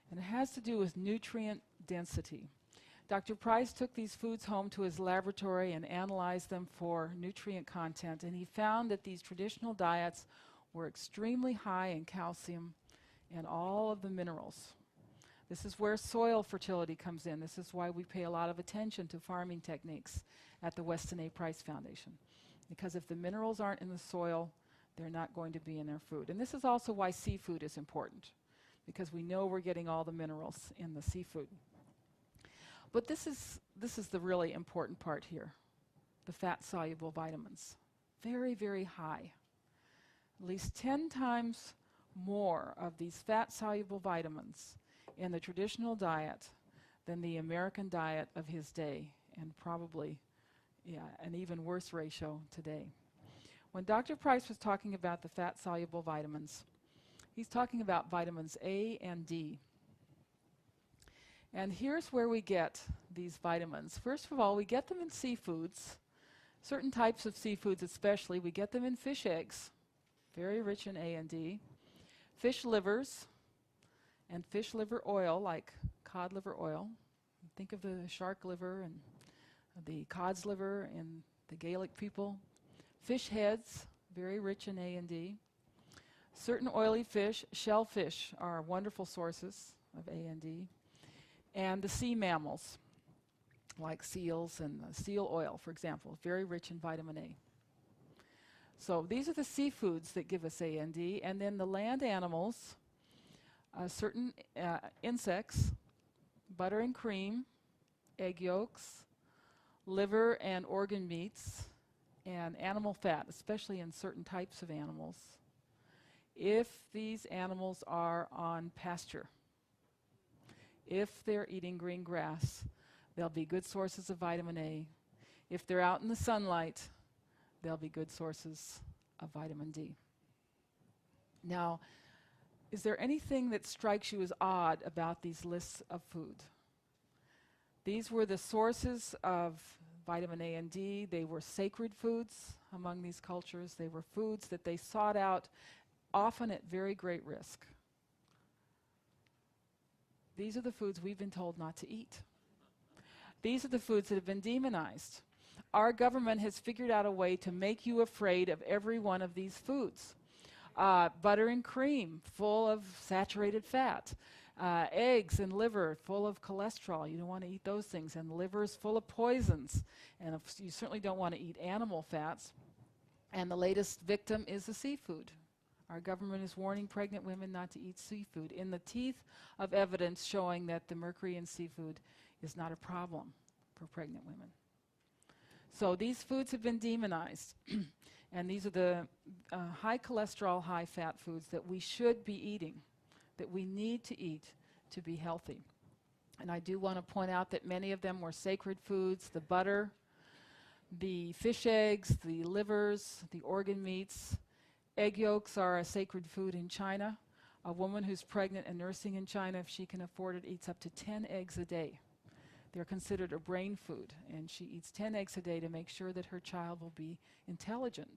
And it has to do with nutrient density. Dr. Price took these foods home to his laboratory and analyzed them for nutrient content, and he found that these traditional diets were extremely high in calcium and all of the minerals. This is where soil fertility comes in. This is why we pay a lot of attention to farming techniques at the Weston A. Price Foundation, because if the minerals aren't in the soil, they're not going to be in their food. And this is also why seafood is important, because we know we're getting all the minerals in the seafood. But this is the really important part here, the fat-soluble vitamins. Very, very high. At least 10 times more of these fat-soluble vitamins in the traditional diet than the American diet of his day, and probably an even worse ratio today. When Dr. Price was talking about the fat-soluble vitamins, he's talking about vitamins A and D. And here's where we get these vitamins. First of all, we get them in seafoods, certain types of seafoods especially. We get them in fish eggs, very rich in A and D, fish livers, and fish liver oil, like cod liver oil. Think of the shark liver and the cod's liver in the Gaelic people. Fish heads, very rich in A and D. Certain oily fish, shellfish, are wonderful sources of A and D. And the sea mammals, like seals and seal oil, for example, very rich in vitamin A. So these are the seafoods that give us A and D. And then the land animals, certain insects, butter and cream, egg yolks, liver and organ meats, and animal fat, especially in certain types of animals, if these animals are on pasture. If they're eating green grass, they'll be good sources of vitamin A. If they're out in the sunlight, they'll be good sources of vitamin D. Now, is there anything that strikes you as odd about these lists of food? These were the sources of vitamin A and D. They were sacred foods among these cultures. They were foods that they sought out, often at very great risk. These are the foods we've been told not to eat. These are the foods that have been demonized. our government has figured out a way to make you afraid of every one of these foods. Butter and cream, full of saturated fat. Eggs and liver, full of cholesterol. You don't want to eat those things. And liver is full of poisons. And you certainly don't want to eat animal fats. And the latest victim is the seafood. Our government is warning pregnant women not to eat seafood in the teeth of evidence showing that the mercury in seafood is not a problem for pregnant women. So these foods have been demonized. And these are the high cholesterol, high fat foods that we should be eating, that we need to eat to be healthy. And I do want to point out that many of them were sacred foods: the butter, the fish eggs, the livers, the organ meats. Egg yolks are a sacred food in China. A woman who's pregnant and nursing in China, if she can afford it, eats up to 10 eggs a day. They're considered a brain food, and she eats 10 eggs a day to make sure that her child will be intelligent.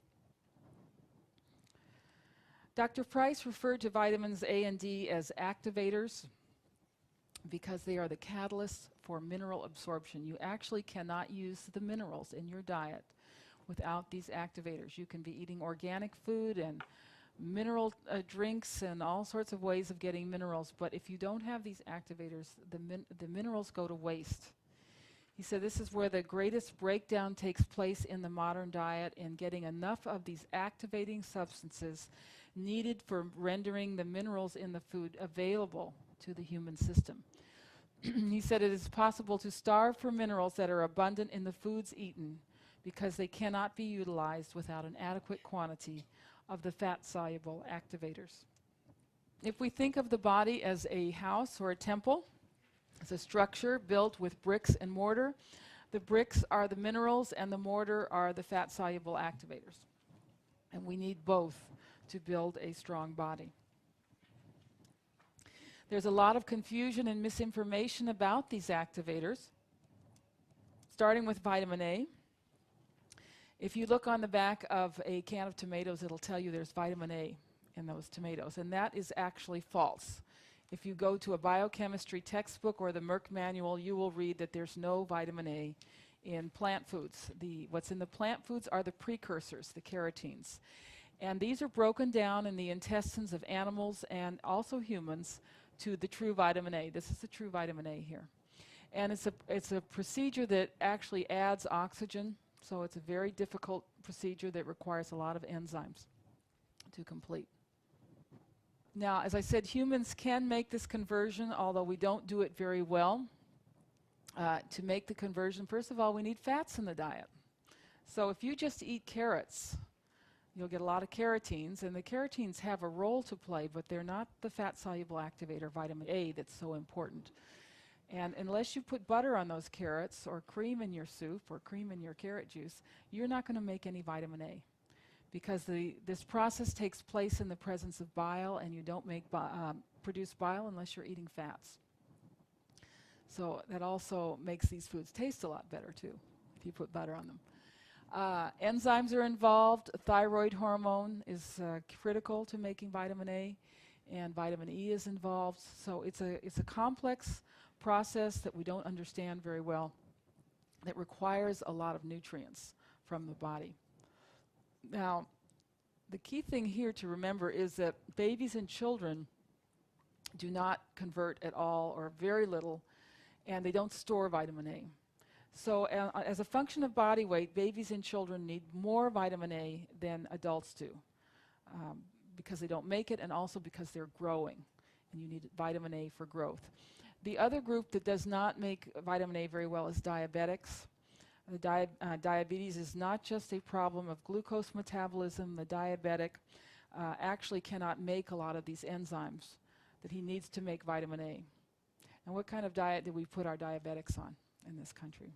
Dr. Price referred to vitamins A and D as activators because they are the catalysts for mineral absorption. You actually cannot use the minerals in your diet without these activators. You can be eating organic food and mineral drinks and all sorts of ways of getting minerals, but if you don't have these activators, the minerals go to waste. He said this is where the greatest breakdown takes place in the modern diet, in getting enough of these activating substances needed for rendering the minerals in the food available to the human system. He said it is possible to starve for minerals that are abundant in the foods eaten because they cannot be utilized without an adequate quantity of the fat-soluble activators. If we think of the body as a house or a temple, as a structure built with bricks and mortar, the bricks are the minerals and the mortar are the fat-soluble activators. And we need both to build a strong body. There's a lot of confusion and misinformation about these activators, starting with vitamin A. If you look on the back of a can of tomatoes, it'll tell you there's vitamin A in those tomatoes, and that is actually false. If you go to a biochemistry textbook or the Merck manual, you will read that there's no vitamin A in plant foods. What's in the plant foods are the precursors, the carotenes. And these are broken down in the intestines of animals and also humans to the true vitamin A. This is the true vitamin A here. And it's a procedure that actually adds oxygen. So it's a very difficult procedure that requires a lot of enzymes to complete. Now, as I said, humans can make this conversion, although we don't do it very well. To make the conversion, first of all, we need fats in the diet. So if you just eat carrots, you'll get a lot of carotenes, and the carotenes have a role to play, but they're not the fat-soluble activator, vitamin A, that's so important. And unless you put butter on those carrots or cream in your soup or cream in your carrot juice, you're not going to make any vitamin A, because this process takes place in the presence of bile, and you don't produce bile unless you're eating fats. So that also makes these foods taste a lot better too, if you put butter on them. Enzymes are involved. Thyroid hormone is critical to making vitamin A, and vitamin E is involved. So it's a complex process that we don't understand very well, that requires a lot of nutrients from the body. Now, the key thing here to remember is that babies and children do not convert at all or very little, and they don't store vitamin A. So as a function of body weight, babies and children need more vitamin A than adults do, because they don't make it, and also because they're growing, and you need vitamin A for growth. The other group that does not make vitamin A very well is diabetics. Diabetes is not just a problem of glucose metabolism. The diabetic actually cannot make a lot of these enzymes that he needs to make vitamin A. And what kind of diet do we put our diabetics on in this country?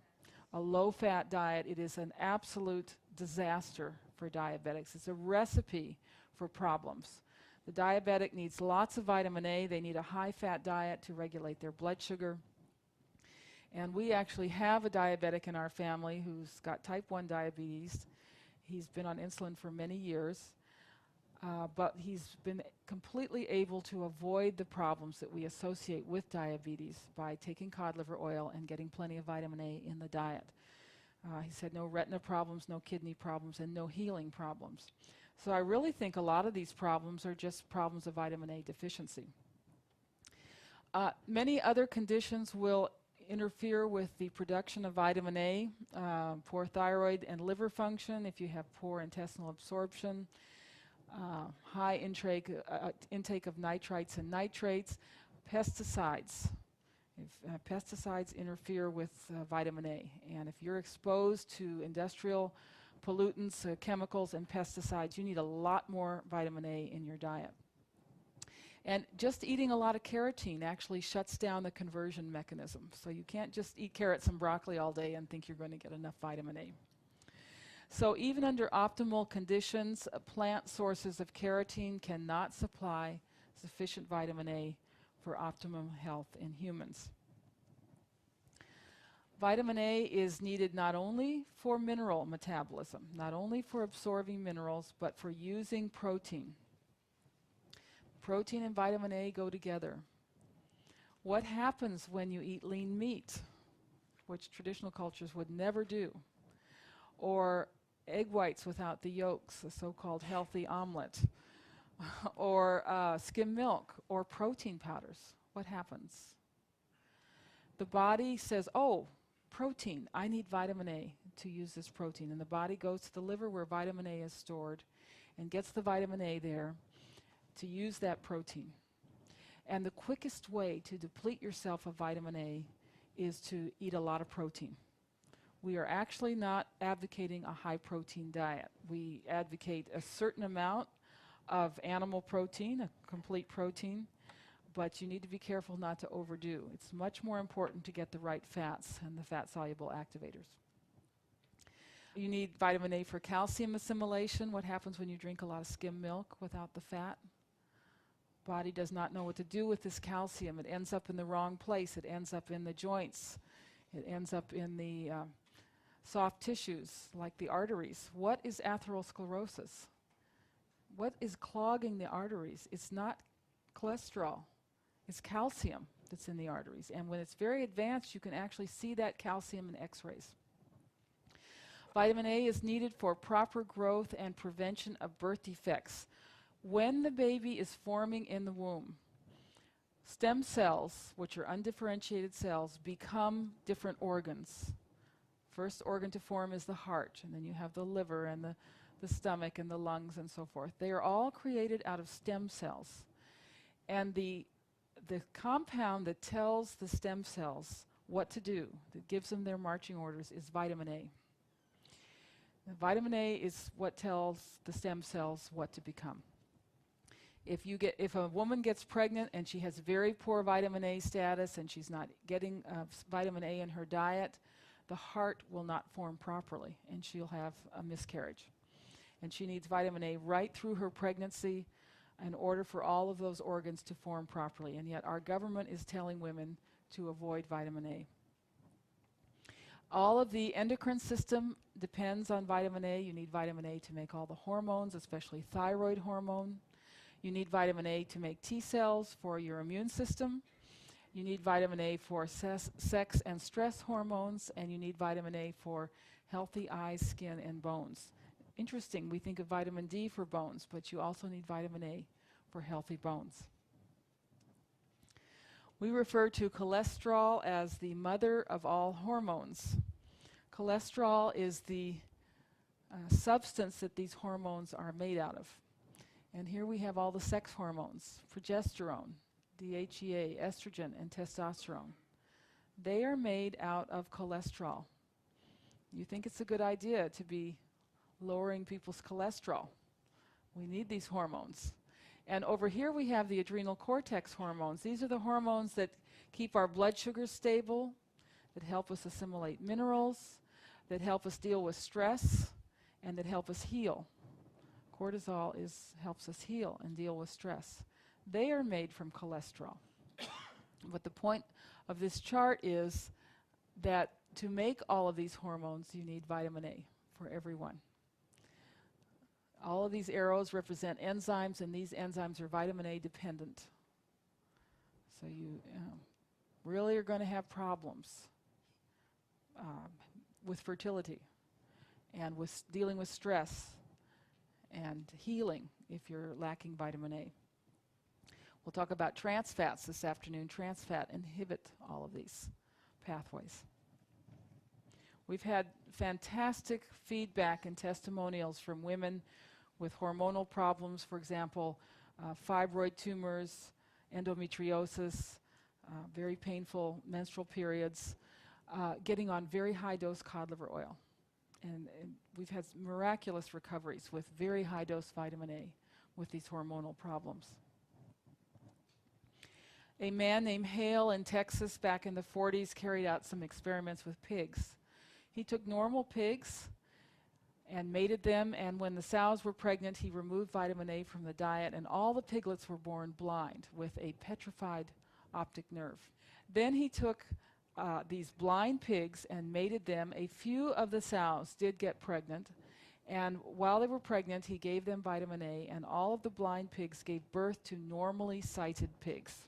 A low-fat diet. It is an absolute disaster for diabetics. It's a recipe for problems. The diabetic needs lots of vitamin A. They need a high-fat diet to regulate their blood sugar. And we actually have a diabetic in our family who's got type 1 diabetes. He's been on insulin for many years, but he's been completely able to avoid the problems that we associate with diabetes by taking cod liver oil and getting plenty of vitamin A in the diet. He said no retina problems, no kidney problems, and no healing problems. So I really think a lot of these problems are just problems of vitamin A deficiency. Many other conditions will interfere with the production of vitamin A, poor thyroid and liver function, if you have poor intestinal absorption, high intake of nitrites and nitrates, pesticides. If pesticides interfere with vitamin A, and if you're exposed to industrial pollutants, chemicals, and pesticides, you need a lot more vitamin A in your diet. And just eating a lot of carotene actually shuts down the conversion mechanism. So you can't just eat carrots and broccoli all day and think you're going to get enough vitamin A. So even under optimal conditions, plant sources of carotene cannot supply sufficient vitamin A for optimum health in humans. Vitamin A is needed not only for mineral metabolism, not only for absorbing minerals, but for using protein. Protein and vitamin A go together. What happens when you eat lean meat, which traditional cultures would never do, or egg whites without the yolks, a so-called healthy omelet, or skim milk, or protein powders? What happens? The body says, oh, protein, I need vitamin A to use this protein. And the body goes to the liver where vitamin A is stored and gets the vitamin A there to use that protein. And the quickest way to deplete yourself of vitamin A is to eat a lot of protein. We are actually not advocating a high protein diet. We advocate a certain amount of animal protein, a complete protein, but you need to be careful not to overdo. It's much more important to get the right fats and the fat-soluble activators. You need vitamin A for calcium assimilation. What happens when you drink a lot of skim milk without the fat? Body does not know what to do with this calcium. It ends up in the wrong place. It ends up in the joints. It ends up in the soft tissues like the arteries. What is atherosclerosis? What is clogging the arteries? It's not cholesterol. It's calcium that's in the arteries. And when it's very advanced, you can actually see that calcium in x-rays. Vitamin A is needed for proper growth and prevention of birth defects. When the baby is forming in the womb, stem cells, which are undifferentiated cells, become different organs. First organ to form is the heart, and then you have the liver and the stomach and the lungs and so forth. They are all created out of stem cells. And the compound that tells the stem cells what to do, that gives them their marching orders, is vitamin A. And vitamin A is what tells the stem cells what to become. If a woman gets pregnant and she has very poor vitamin A status and she's not getting vitamin A in her diet, the heart will not form properly and she'll have a miscarriage. And she needs vitamin A right through her pregnancy in order for all of those organs to form properly. And yet our government is telling women to avoid vitamin A. All of the endocrine system depends on vitamin A. You need vitamin A to make all the hormones, especially thyroid hormone. You need vitamin A to make T cells for your immune system. You need vitamin A for sex and stress hormones, and you need vitamin A for healthy eyes, skin, and bones. Interesting, we think of vitamin D for bones, but you also need vitamin A for healthy bones. We refer to cholesterol as the mother of all hormones. Cholesterol is the substance that these hormones are made out of. And here we have all the sex hormones, progesterone, DHEA, estrogen, and testosterone. They are made out of cholesterol. You think it's a good idea to be lowering people's cholesterol. We need these hormones. And over here we have the adrenal cortex hormones. These are the hormones that keep our blood sugars stable, that help us assimilate minerals, that help us deal with stress, and that help us heal. Cortisol helps us heal and deal with stress. They are made from cholesterol. But the point of this chart is that to make all of these hormones, you need vitamin A for everyone. All of these arrows represent enzymes, and these enzymes are vitamin A dependent. So you really are going to have problems with fertility and with dealing with stress and healing if you're lacking vitamin A. We'll talk about trans fats this afternoon. Trans fat inhibit all of these pathways. We've had fantastic feedback and testimonials from women with hormonal problems, for example, fibroid tumors, endometriosis, very painful menstrual periods, getting on very high-dose cod liver oil. And we've had miraculous recoveries with very high-dose vitamin A with these hormonal problems. A man named Hale in Texas back in the 40s carried out some experiments with pigs. He took normal pigs and mated them, and when the sows were pregnant, he removed vitamin A from the diet, and all the piglets were born blind with a petrified optic nerve. Then he took these blind pigs and mated them. A few of the sows did get pregnant, and while they were pregnant, he gave them vitamin A, and all of the blind pigs gave birth to normally sighted pigs.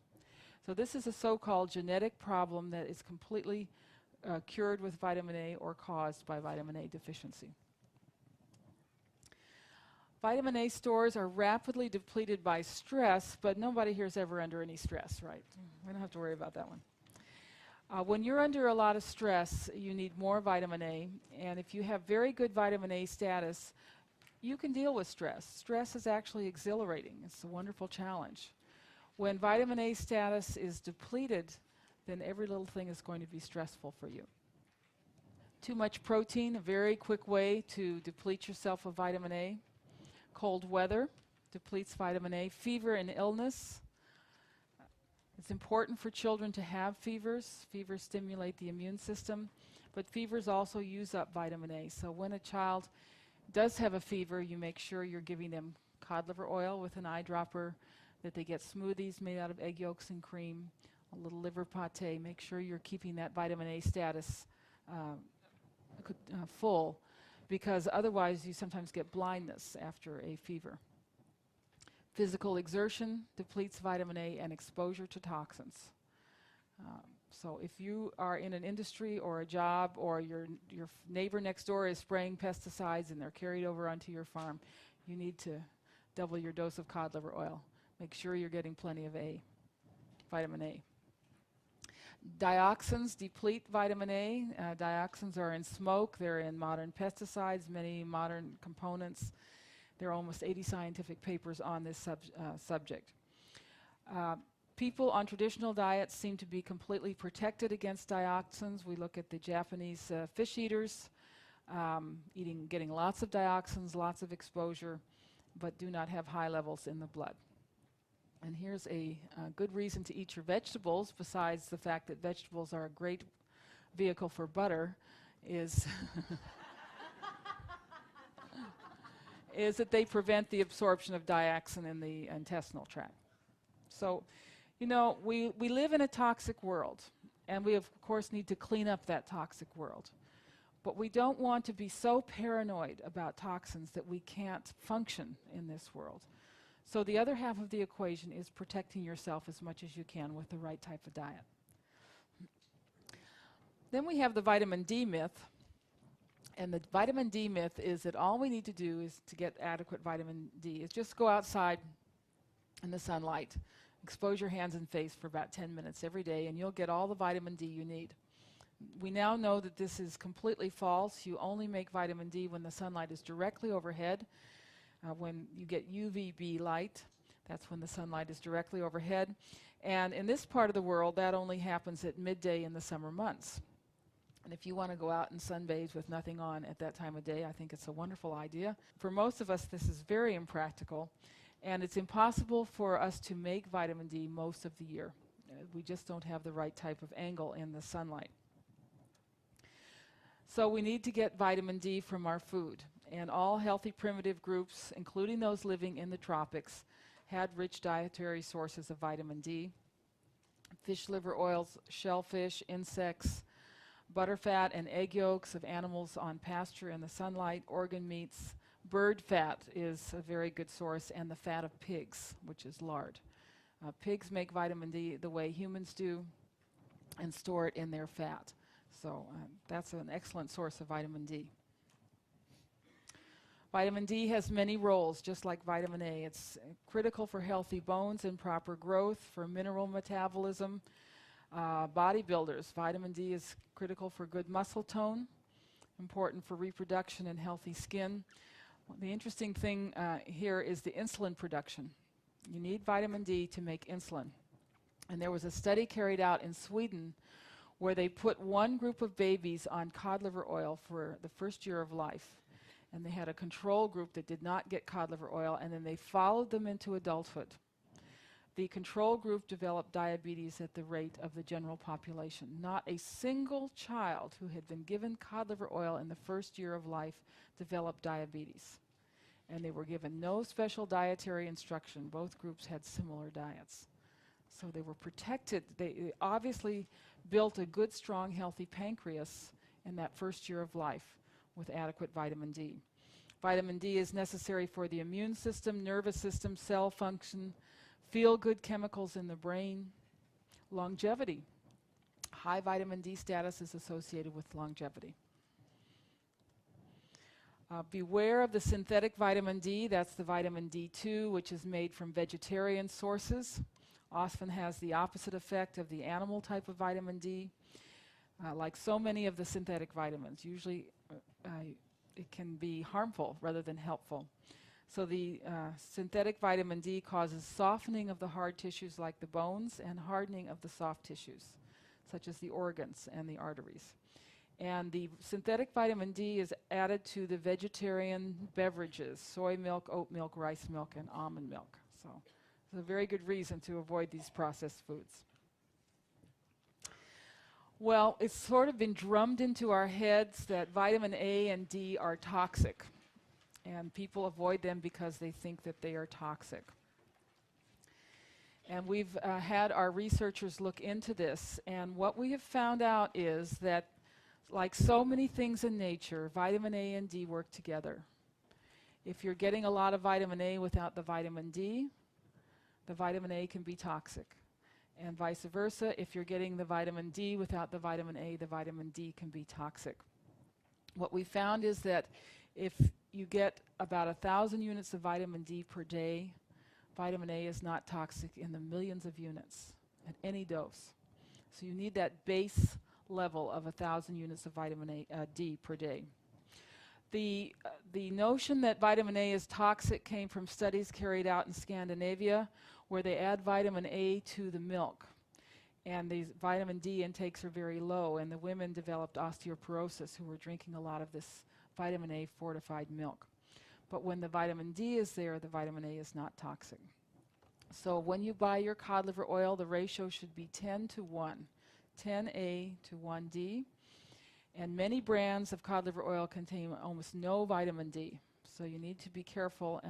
So this is a so-called genetic problem that is completely cured with vitamin A or caused by vitamin A deficiency. Vitamin A stores are rapidly depleted by stress, but nobody here is ever under any stress, right? We don't have to worry about that one. When you're under a lot of stress, you need more vitamin A, and if you have very good vitamin A status, you can deal with stress. Stress is actually exhilarating. It's a wonderful challenge. When vitamin A status is depleted, then every little thing is going to be stressful for you. Too much protein, a very quick way to deplete yourself of vitamin A. Cold weather depletes vitamin A. Fever and illness. It's important for children to have fevers. Fevers stimulate the immune system, but fevers also use up vitamin A. So when a child does have a fever, you make sure you're giving them cod liver oil with an eyedropper, that they get smoothies made out of egg yolks and cream, a little liver pate. Make sure you're keeping that vitamin A status full, because otherwise you sometimes get blindness after a fever. Physical exertion depletes vitamin A, and exposure to toxins. So if you are in an industry or a job, or your neighbor next door is spraying pesticides and they're carried over onto your farm, you need to double your dose of cod liver oil. Make sure you're getting plenty of vitamin A. Dioxins deplete vitamin A. Dioxins are in smoke. They're in modern pesticides, many modern components. There are almost 80 scientific papers on this subject. People on traditional diets seem to be completely protected against dioxins. We look at the Japanese fish eaters, getting lots of dioxins, lots of exposure, but do not have high levels in the blood. And here's a good reason to eat your vegetables, besides the fact that vegetables are a great vehicle for butter, is is that they prevent the absorption of dioxin in the intestinal tract. So, you know, we live in a toxic world, and we of course need to clean up that toxic world. But we don't want to be so paranoid about toxins that we can't function in this world. So the other half of the equation is protecting yourself as much as you can with the right type of diet. Then we have the vitamin D myth. And the vitamin D myth is that all we need to do is to get adequate vitamin D is just go outside in the sunlight, expose your hands and face for about 10 minutes every day, and you'll get all the vitamin D you need. We now know that this is completely false. You only make vitamin D when the sunlight is directly overhead. When you get UVB light, that's when the sunlight is directly overhead. And in this part of the world, that only happens at midday in the summer months. And if you want to go out and sunbathe with nothing on at that time of day, I think it's a wonderful idea. For most of us, this is very impractical, and it's impossible for us to make vitamin D most of the year. We just don't have the right type of angle in the sunlight. So we need to get vitamin D from our food. And all healthy primitive groups, including those living in the tropics, had rich dietary sources of vitamin D. Fish liver oils, shellfish, insects, butterfat and egg yolks of animals on pasture in the sunlight, organ meats. Bird fat is a very good source, and the fat of pigs, which is lard. Pigs make vitamin D the way humans do and store it in their fat. So that's an excellent source of vitamin D. Vitamin D has many roles, just like vitamin A. It's critical for healthy bones and proper growth, for mineral metabolism. Bodybuilders, vitamin D is critical for good muscle tone, important for reproduction and healthy skin. Well, the interesting thing here is the insulin production. You need vitamin D to make insulin. And there was a study carried out in Sweden where they put one group of babies on cod liver oil for the first year of life. And they had a control group that did not get cod liver oil, and then they followed them into adulthood. The control group developed diabetes at the rate of the general population. Not a single child who had been given cod liver oil in the first year of life developed diabetes. And they were given no special dietary instruction. Both groups had similar diets. So they were protected. They obviously built a good, strong, healthy pancreas in that first year of life with adequate vitamin D. Vitamin D is necessary for the immune system, nervous system, cell function, feel-good chemicals in the brain, longevity. High vitamin D status is associated with longevity. Beware of the synthetic vitamin D. That's the vitamin D2, which is made from vegetarian sources. Often has the opposite effect of the animal type of vitamin D. Like so many of the synthetic vitamins, usually it can be harmful rather than helpful. So the synthetic vitamin D causes softening of the hard tissues like the bones and hardening of the soft tissues, such as the organs and the arteries. And the synthetic vitamin D is added to the vegetarian beverages, soy milk, oat milk, rice milk, and almond milk. So it's a very good reason to avoid these processed foods. Well, it's sort of been drummed into our heads that vitamin A and D are toxic. And people avoid them because they think that they are toxic. And we've had our researchers look into this. And what we have found out is that, like so many things in nature, vitamin A and D work together. If you're getting a lot of vitamin A without the vitamin D, the vitamin A can be toxic. And vice versa, if you're getting the vitamin D without the vitamin A, the vitamin D can be toxic. What we found is that if you get about 1,000 units of vitamin D per day, vitamin A is not toxic in the millions of units at any dose. So you need that base level of 1,000 units of vitamin D per day. The notion that vitamin A is toxic came from studies carried out in Scandinavia where they add vitamin A to the milk. And these vitamin D intakes are very low, and the women developed osteoporosis who were drinking a lot of this vitamin A fortified milk. But when the vitamin D is there, the vitamin A is not toxic. So when you buy your cod liver oil, the ratio should be 10 to 1, 10 A to 1 D. And many brands of cod liver oil contain almost no vitamin D. So you need to be careful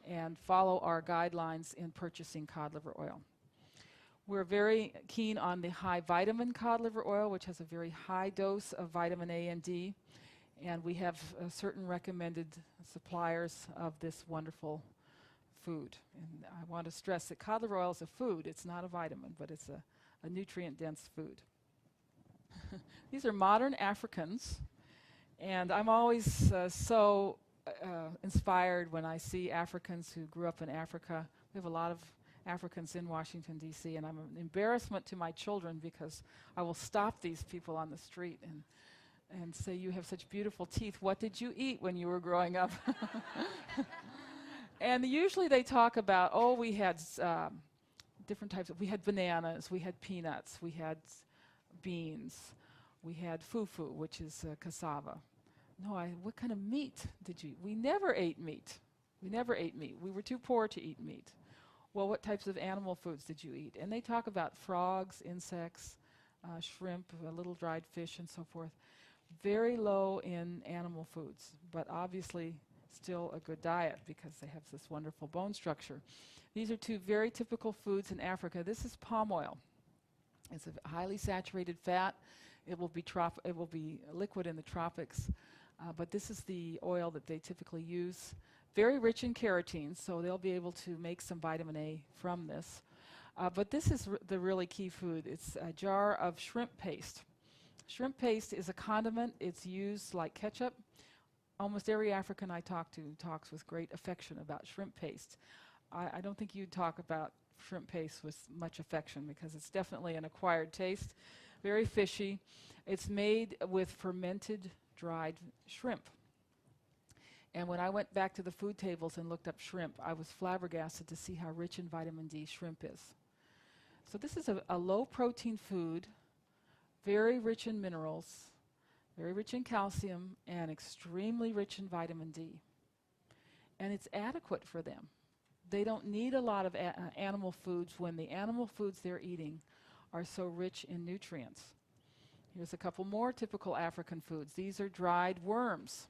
and follow our guidelines in purchasing cod liver oil. We're very keen on the high vitamin cod liver oil, which has a very high dose of vitamin A and D. And we have certain recommended suppliers of this wonderful food. And I want to stress that cod liver oil is a food. It's not a vitamin, but it's a nutrient-dense food. These are modern Africans. And I'm always so inspired when I see Africans who grew up in Africa. We have a lot of Africans in Washington, D.C., and I'm an embarrassment to my children because I will stop these people on the street and say, you have such beautiful teeth. What did you eat when you were growing up? And usually they talk about, oh, we had different types we had bananas, we had peanuts, we had beans, we had fufu, which is cassava. No, what kind of meat did you eat? We never ate meat. We never ate meat. We were too poor to eat meat. Well, what types of animal foods did you eat? And they talk about frogs, insects, shrimp, a little dried fish, and so forth. Very low in animal foods, but obviously still a good diet because they have this wonderful bone structure. These are two very typical foods in Africa. This is palm oil. It's a highly saturated fat. It will be liquid in the tropics, but this is the oil that they typically use. Very rich in carotene, so they'll be able to make some vitamin A from this. But this is the really key food. It's a jar of shrimp paste. Shrimp paste is a condiment. It's used like ketchup. Almost every African I talk to talks with great affection about shrimp paste. I don't think you'd talk about shrimp paste with much affection because it's definitely an acquired taste. Very fishy. It's made with fermented dried shrimp. And when I went back to the food tables and looked up shrimp, I was flabbergasted to see how rich in vitamin D shrimp is. So this is a low-protein food, very rich in minerals, very rich in calcium, and extremely rich in vitamin D. And it's adequate for them. They don't need a lot of animal foods when the animal foods they're eating are so rich in nutrients. Here's a couple more typical African foods. These are dried worms.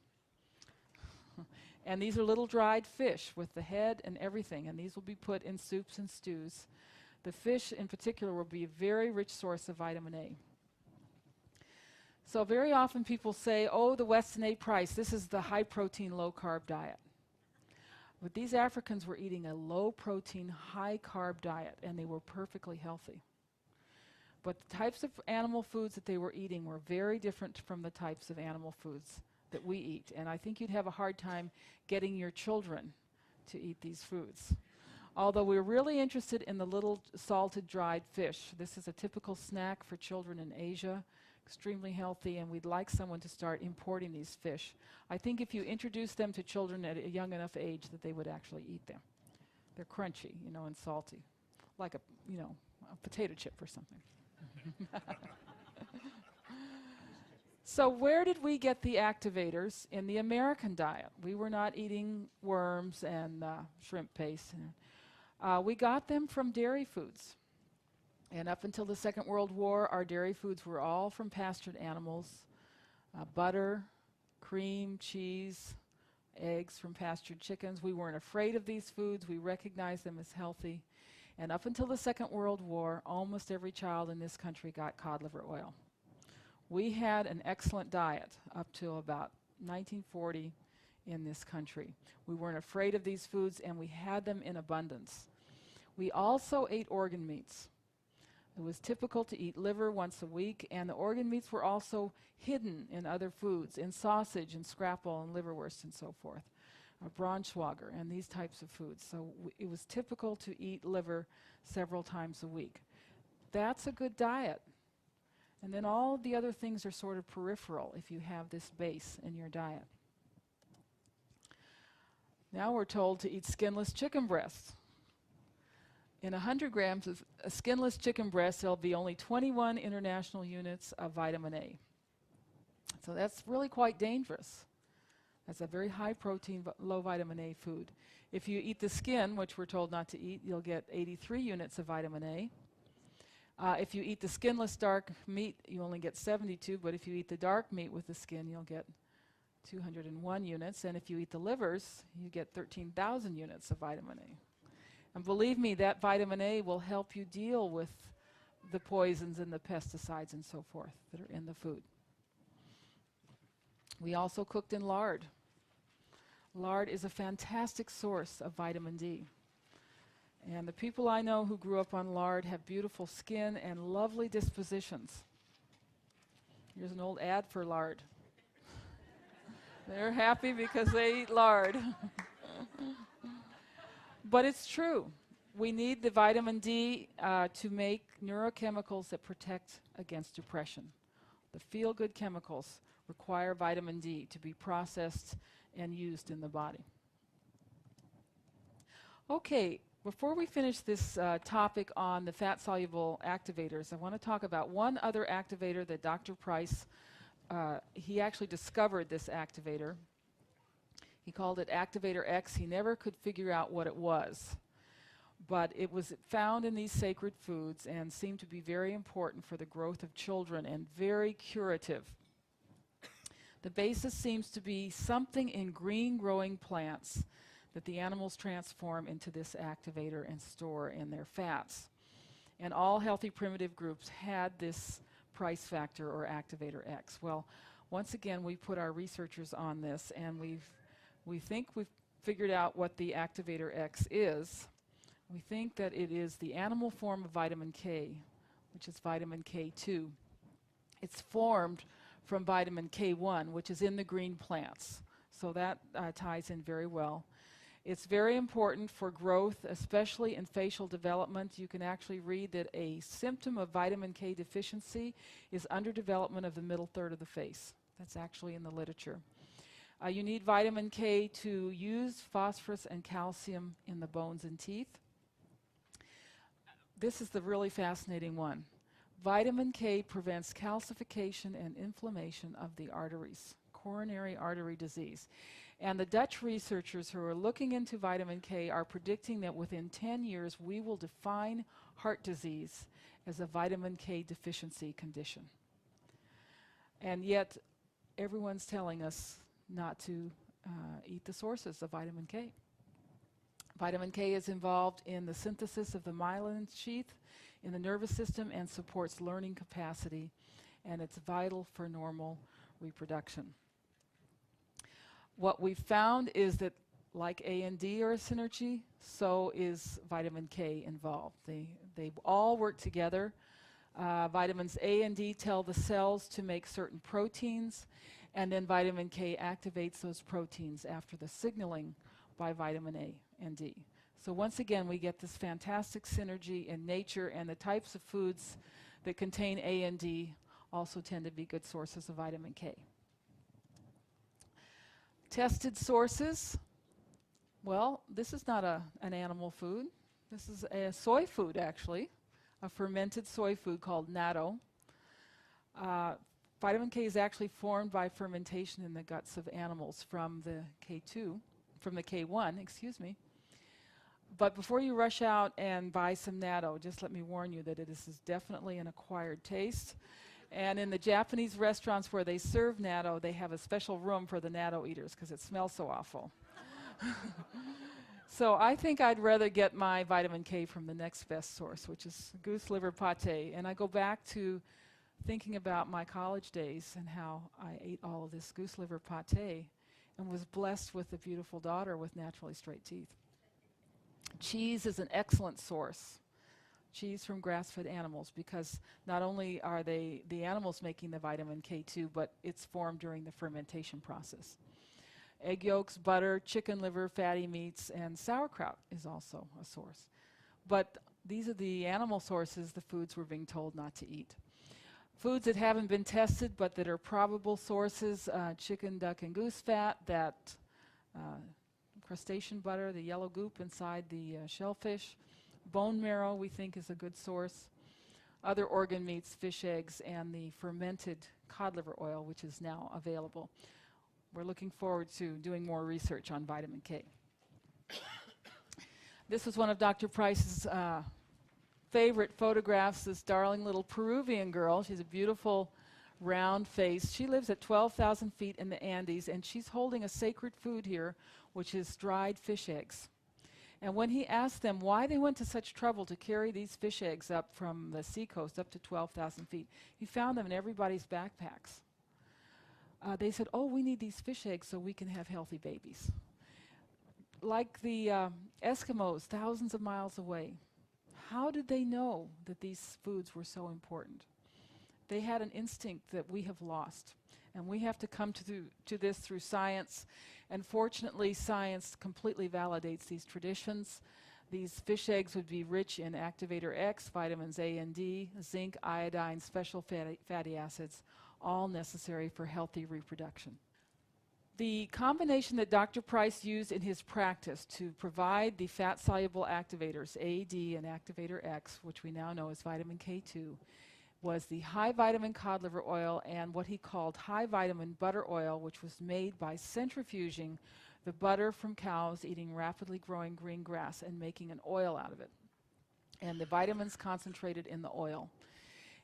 And these are little dried fish with the head and everything, and these will be put in soups and stews. The fish in particular will be a very rich source of vitamin A. So very often people say, oh, the Weston A. Price, this is the high-protein, low-carb diet. But these Africans were eating a low-protein, high-carb diet, and they were perfectly healthy. But the types of animal foods that they were eating were very different from the types of animal foods that we eat. And I think you'd have a hard time getting your children to eat these foods. Although we're really interested in the little salted dried fish. This is a typical snack for children in Asia, extremely healthy, and we'd like someone to start importing these fish. I think if you introduce them to children at a young enough age that they would actually eat them. They're crunchy, and salty, like a potato chip or something. So where did we get the activators in the American diet? We were not eating worms and shrimp paste. We got them from dairy foods. And up until the Second World War, our dairy foods were all from pastured animals. Butter, cream, cheese, eggs from pastured chickens. We weren't afraid of these foods. We recognized them as healthy. And up until the Second World War, almost every child in this country got cod liver oil. We had an excellent diet up till about 1940 in this country. We weren't afraid of these foods, and we had them in abundance. We also ate organ meats. It was typical to eat liver once a week, and the organ meats were also hidden in other foods, in sausage and scrapple and liverwurst and so forth, Braunschweiger and these types of foods. So it was typical to eat liver several times a week. That's a good diet. And then all of the other things are sort of peripheral if you have this base in your diet. Now we're told to eat skinless chicken breasts. In 100 grams of a skinless chicken breast, there'll be only 21 international units of vitamin A. So that's really quite dangerous. That's a very high protein, low vitamin A food. If you eat the skin, which we're told not to eat, you'll get 83 units of vitamin A. If you eat the skinless dark meat, you only get 72, but if you eat the dark meat with the skin, you'll get 201 units. And if you eat the livers, you get 13,000 units of vitamin A. And believe me, that vitamin A will help you deal with the poisons and the pesticides and so forth that are in the food. We also cooked in lard. Lard is a fantastic source of vitamin D. And the people I know who grew up on lard have beautiful skin and lovely dispositions. Here's an old ad for lard. They're happy because they eat lard. But it's true. We need the vitamin D to make neurochemicals that protect against depression. The feel-good chemicals require vitamin D to be processed and used in the body. Okay, before we finish this topic on the fat-soluble activators, I want to talk about one other activator that Dr. Price, he actually discovered this activator. He called it Activator X. He never could figure out what it was. But it was found in these sacred foods and seemed to be very important for the growth of children and very curative. The basis seems to be something in green growing plants that the animals transform into this activator and store in their fats. And all healthy primitive groups had this price factor or Activator X. Well, once again, we put our researchers on this, and we think we've figured out what the Activator X is. We think that it is the animal form of vitamin K, which is vitamin K2. It's formed from vitamin K1, which is in the green plants. So that ties in very well. It's very important for growth, especially in facial development. You can actually read that a symptom of vitamin K deficiency is underdevelopment of the middle third of the face. That's actually in the literature. You need vitamin K to use phosphorus and calcium in the bones and teeth. This is the really fascinating one. Vitamin K prevents calcification and inflammation of the arteries, coronary artery disease. And the Dutch researchers who are looking into vitamin K are predicting that within 10 years we will define heart disease as a vitamin K deficiency condition. And yet everyone's telling us not to eat the sources of vitamin K. Vitamin K is involved in the synthesis of the myelin sheath in the nervous system and supports learning capacity, and it's vital for normal reproduction. What we've found is that like A and D are a synergy, so is vitamin K involved. They all work together. Vitamins A and D tell the cells to make certain proteins, and then vitamin K activates those proteins after the signaling by vitamin A and D. So once again, we get this fantastic synergy in nature, and the types of foods that contain A and D also tend to be good sources of vitamin K. Tested sources. Well, this is not an animal food. This is a soy food, actually, a fermented soy food called natto. Vitamin K is actually formed by fermentation in the guts of animals from the K1, excuse me. But before you rush out and buy some natto, just let me warn you that this is definitely an acquired taste. And in the Japanese restaurants where they serve natto, they have a special room for the natto eaters because it smells so awful. So I think I'd rather get my vitamin K from the next best source, which is goose liver pate. And I go back to thinking about my college days and how I ate all of this goose liver pate and was blessed with a beautiful daughter with naturally straight teeth. Cheese is an excellent source. Cheese from grass-fed animals, because not only are the animals making the vitamin K2, but it's formed during the fermentation process. Egg yolks, butter, chicken liver, fatty meats, and sauerkraut is also a source. But these are the animal sources, the foods we're being told not to eat. Foods that haven't been tested but that are probable sources, chicken, duck, and goose fat, that crustacean butter, the yellow goop inside the shellfish. Bone marrow, we think, is a good source. Other organ meats, fish eggs, and the fermented cod liver oil, which is now available. We're looking forward to doing more research on vitamin K. This is one of Dr. Price's favorite photographs, this darling little Peruvian girl. She's a beautiful, round face. She lives at 12,000 feet in the Andes, and she's holding a sacred food here, which is dried fish eggs. And when he asked them why they went to such trouble to carry these fish eggs up from the seacoast up to 12,000 feet, he found them in everybody's backpacks. They said, oh, we need these fish eggs so we can have healthy babies. Like the Eskimos, thousands of miles away, how did they know that these foods were so important? They had an instinct that we have lost. And we have to come to this through science. And fortunately, science completely validates these traditions. These fish eggs would be rich in activator X, vitamins A and D, zinc, iodine, special fatty acids, all necessary for healthy reproduction. The combination that Dr. Price used in his practice to provide the fat-soluble activators, A, D, and activator X, which we now know as vitamin K2, was the high vitamin cod liver oil and what he called high vitamin butter oil, which was made by centrifuging the butter from cows eating rapidly growing green grass and making an oil out of it. And the vitamins concentrated in the oil.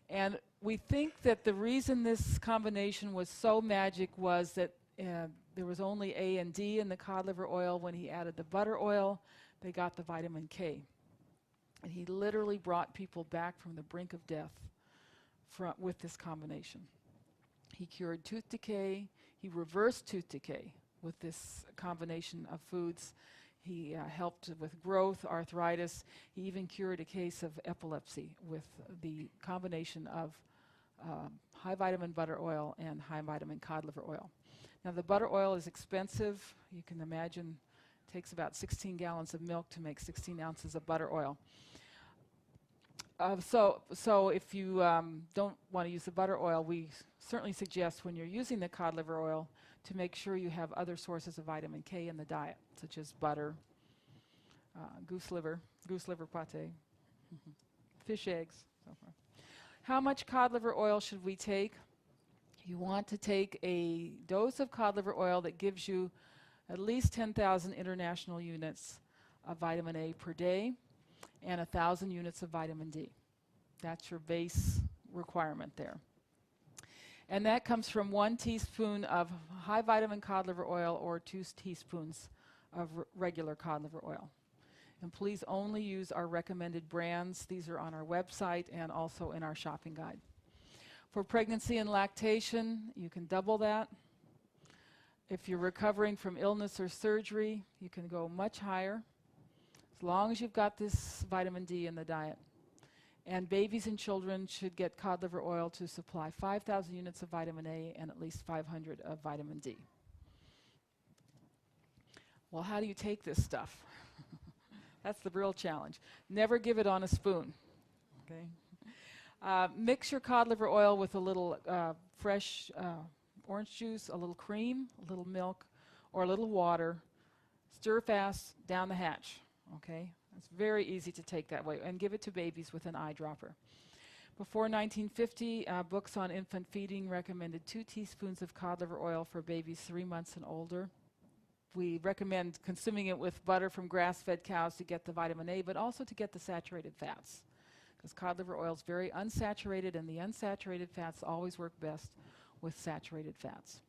And we think that the reason this combination was so magic was that there was only A and D in the cod liver oil. When he added the butter oil, they got the vitamin K. And he literally brought people back from the brink of death with this combination. He cured tooth decay. He reversed tooth decay with this combination of foods. He helped with growth, arthritis. He even cured a case of epilepsy with the combination of high vitamin butter oil and high vitamin cod liver oil. Now the butter oil is expensive. You can imagine it takes about 16 gallons of milk to make 16 ounces of butter oil. So if you don't want to use the butter oil, we certainly suggest when you're using the cod liver oil to make sure you have other sources of vitamin K in the diet, such as butter, goose liver pate, fish eggs, so forth. How much cod liver oil should we take? You want to take a dose of cod liver oil that gives you at least 10,000 international units of vitamin A per day and 1,000 units of vitamin D. That's your base requirement there. And that comes from 1 teaspoon of high vitamin cod liver oil or 2 teaspoons of regular cod liver oil. And please only use our recommended brands. These are on our website and also in our shopping guide. For pregnancy and lactation, you can double that. If you're recovering from illness or surgery, you can go much higher, as long as you've got this vitamin D in the diet. And babies and children should get cod liver oil to supply 5,000 units of vitamin A and at least 500 of vitamin D. Well, how do you take this stuff? That's the real challenge. Never give it on a spoon. Okay? Mix your cod liver oil with a little fresh orange juice, a little cream, a little milk, or a little water. Stir fast down the hatch. Okay? It's very easy to take that way. And give it to babies with an eyedropper. Before 1950, books on infant feeding recommended 2 teaspoons of cod liver oil for babies 3 months and older. We recommend consuming it with butter from grass-fed cows to get the vitamin A, but also to get the saturated fats. Because cod liver oil is very unsaturated, and the unsaturated fats always work best with saturated fats.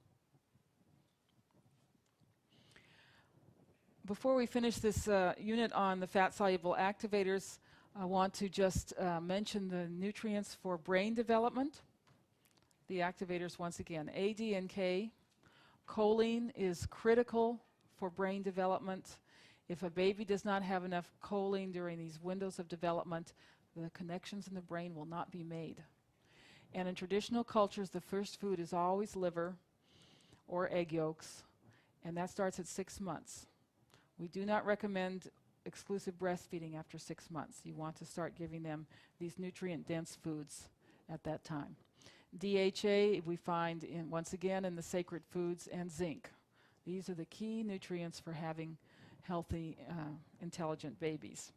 Before we finish this unit on the fat-soluble activators, I want to just mention the nutrients for brain development. The activators, once again, A, D, and K. Choline is critical for brain development. If a baby does not have enough choline during these windows of development, the connections in the brain will not be made. And in traditional cultures, the first food is always liver or egg yolks, and that starts at 6 months. We do not recommend exclusive breastfeeding after 6 months. You want to start giving them these nutrient-dense foods at that time. DHA we find, once again, in the sacred foods, and zinc. These are the key nutrients for having healthy, intelligent babies.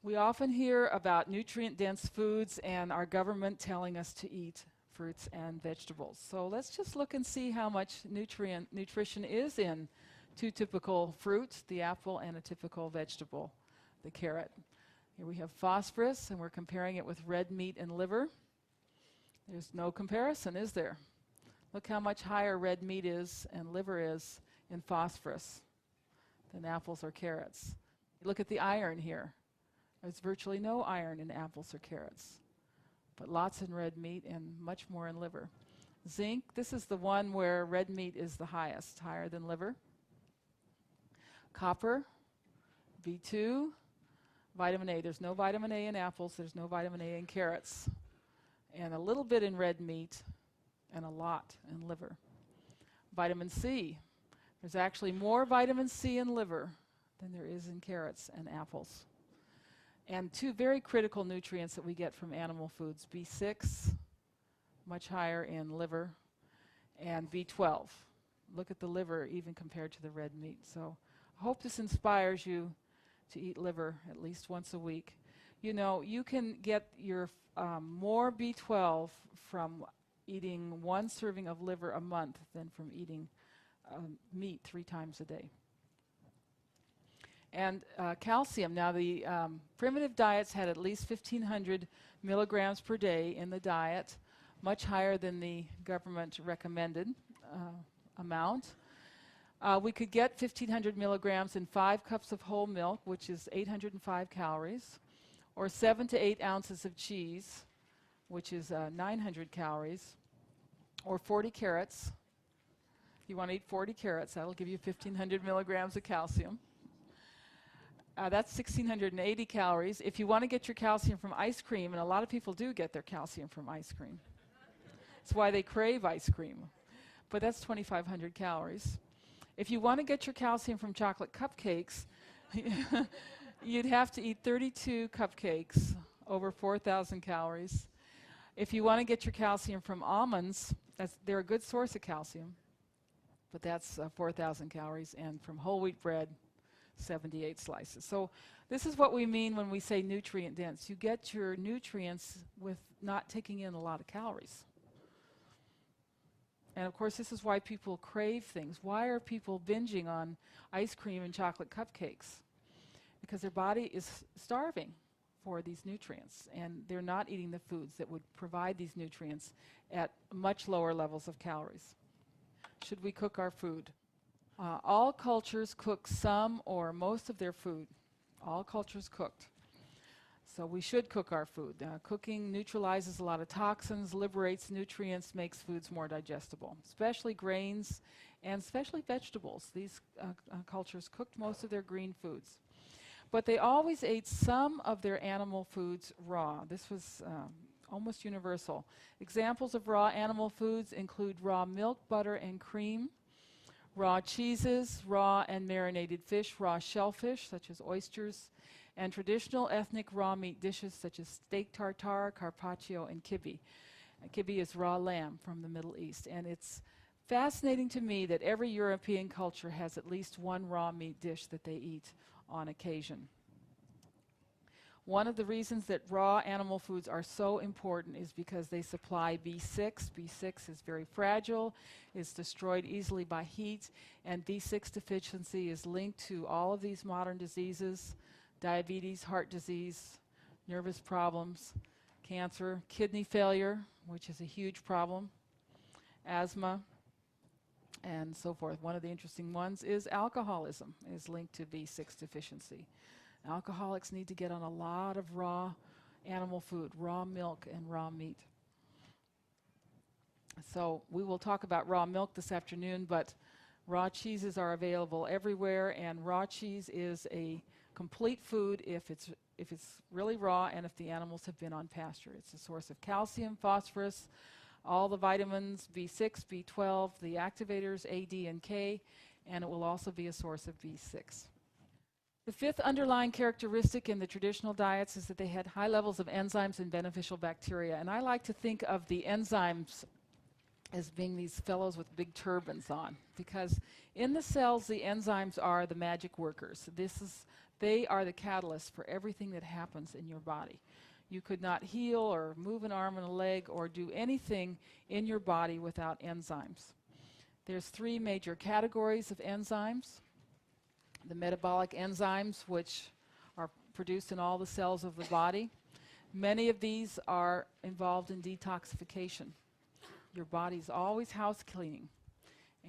We often hear about nutrient-dense foods and our government telling us to eat fruits and vegetables. So let's just look and see how much nutrition is in 2 typical fruits, the apple, and a typical vegetable, the carrot. Here we have phosphorus, and we're comparing it with red meat and liver. There's no comparison, is there? Look how much higher red meat is and liver is in phosphorus than apples or carrots. Look at the iron here. There's virtually no iron in apples or carrots, but lots in red meat and much more in liver. Zinc, this is the one where red meat is the highest, higher than liver. Copper, B2, vitamin A. There's no vitamin A in apples, there's no vitamin A in carrots, and a little bit in red meat and a lot in liver. Vitamin C, there's actually more vitamin C in liver than there is in carrots and apples. And 2 very critical nutrients that we get from animal foods, B6, much higher in liver, and B12. Look at the liver even compared to the red meat. So I hope this inspires you to eat liver at least once a week. You know, you can get your more B12 from eating 1 serving of liver a month than from eating meat 3 times a day. And calcium. Now, the primitive diets had at least 1,500 milligrams per day in the diet, much higher than the government recommended amount. We could get 1,500 milligrams in 5 cups of whole milk, which is 805 calories, or 7 to 8 ounces of cheese, which is 900 calories, or 40 carrots. If you want to eat 40 carrots, that'll give you 1,500 milligrams of calcium. That's 1,680 calories. If you want to get your calcium from ice cream, and a lot of people do get their calcium from ice cream. That's why they crave ice cream. But that's 2,500 calories. If you want to get your calcium from chocolate cupcakes, you'd have to eat 32 cupcakes, over 4,000 calories. If you want to get your calcium from almonds, they're a good source of calcium, but that's 4,000 calories, and from whole wheat bread, 78 slices. So this is what we mean when we say nutrient dense. You get your nutrients with not taking in a lot of calories. And of course, this is why people crave things. Why are people binging on ice cream and chocolate cupcakes? Because their body is starving for these nutrients, and they're not eating the foods that would provide these nutrients at much lower levels of calories. Should we cook our food? All cultures cook some or most of their food. All cultures cooked. So we should cook our food. Cooking neutralizes a lot of toxins, liberates nutrients, makes foods more digestible, especially grains and especially vegetables. These cultures cooked most of their green foods. But they always ate some of their animal foods raw. This was almost universal. Examples of raw animal foods include raw milk, butter, and cream, raw cheeses, raw and marinated fish, raw shellfish, such as oysters, and traditional ethnic raw meat dishes such as steak tartare, carpaccio, and kibbe. Kibbe is raw lamb from the Middle East. And it's fascinating to me that every European culture has at least one raw meat dish that they eat on occasion. One of the reasons that raw animal foods are so important is because they supply B6. B6 is very fragile, it's destroyed easily by heat, and B6 deficiency is linked to all of these modern diseases: diabetes, heart disease, nervous problems, cancer, kidney failure, which is a huge problem, asthma, and so forth. One of the interesting ones is alcoholism is linked to B6 deficiency. Alcoholics need to get on a lot of raw animal food, raw milk and raw meat. So we will talk about raw milk this afternoon, but raw cheeses are available everywhere, and raw cheese is a complete food if it's really raw and if the animals have been on pasture. It's a source of calcium, phosphorus, all the vitamins, B6, B12, the activators, A, D, and K, and it will also be a source of B6. The fifth underlying characteristic in the traditional diets is that they had high levels of enzymes and beneficial bacteria. And I like to think of the enzymes as being these fellows with big turbans on, because in the cells, the enzymes are the magic workers. They are the catalyst for everything that happens in your body. You could not heal or move an arm and a leg or do anything in your body without enzymes. There's three major categories of enzymes. The metabolic enzymes, which are produced in all the cells of the body. Many of these are involved in detoxification. Your body's always house cleaning.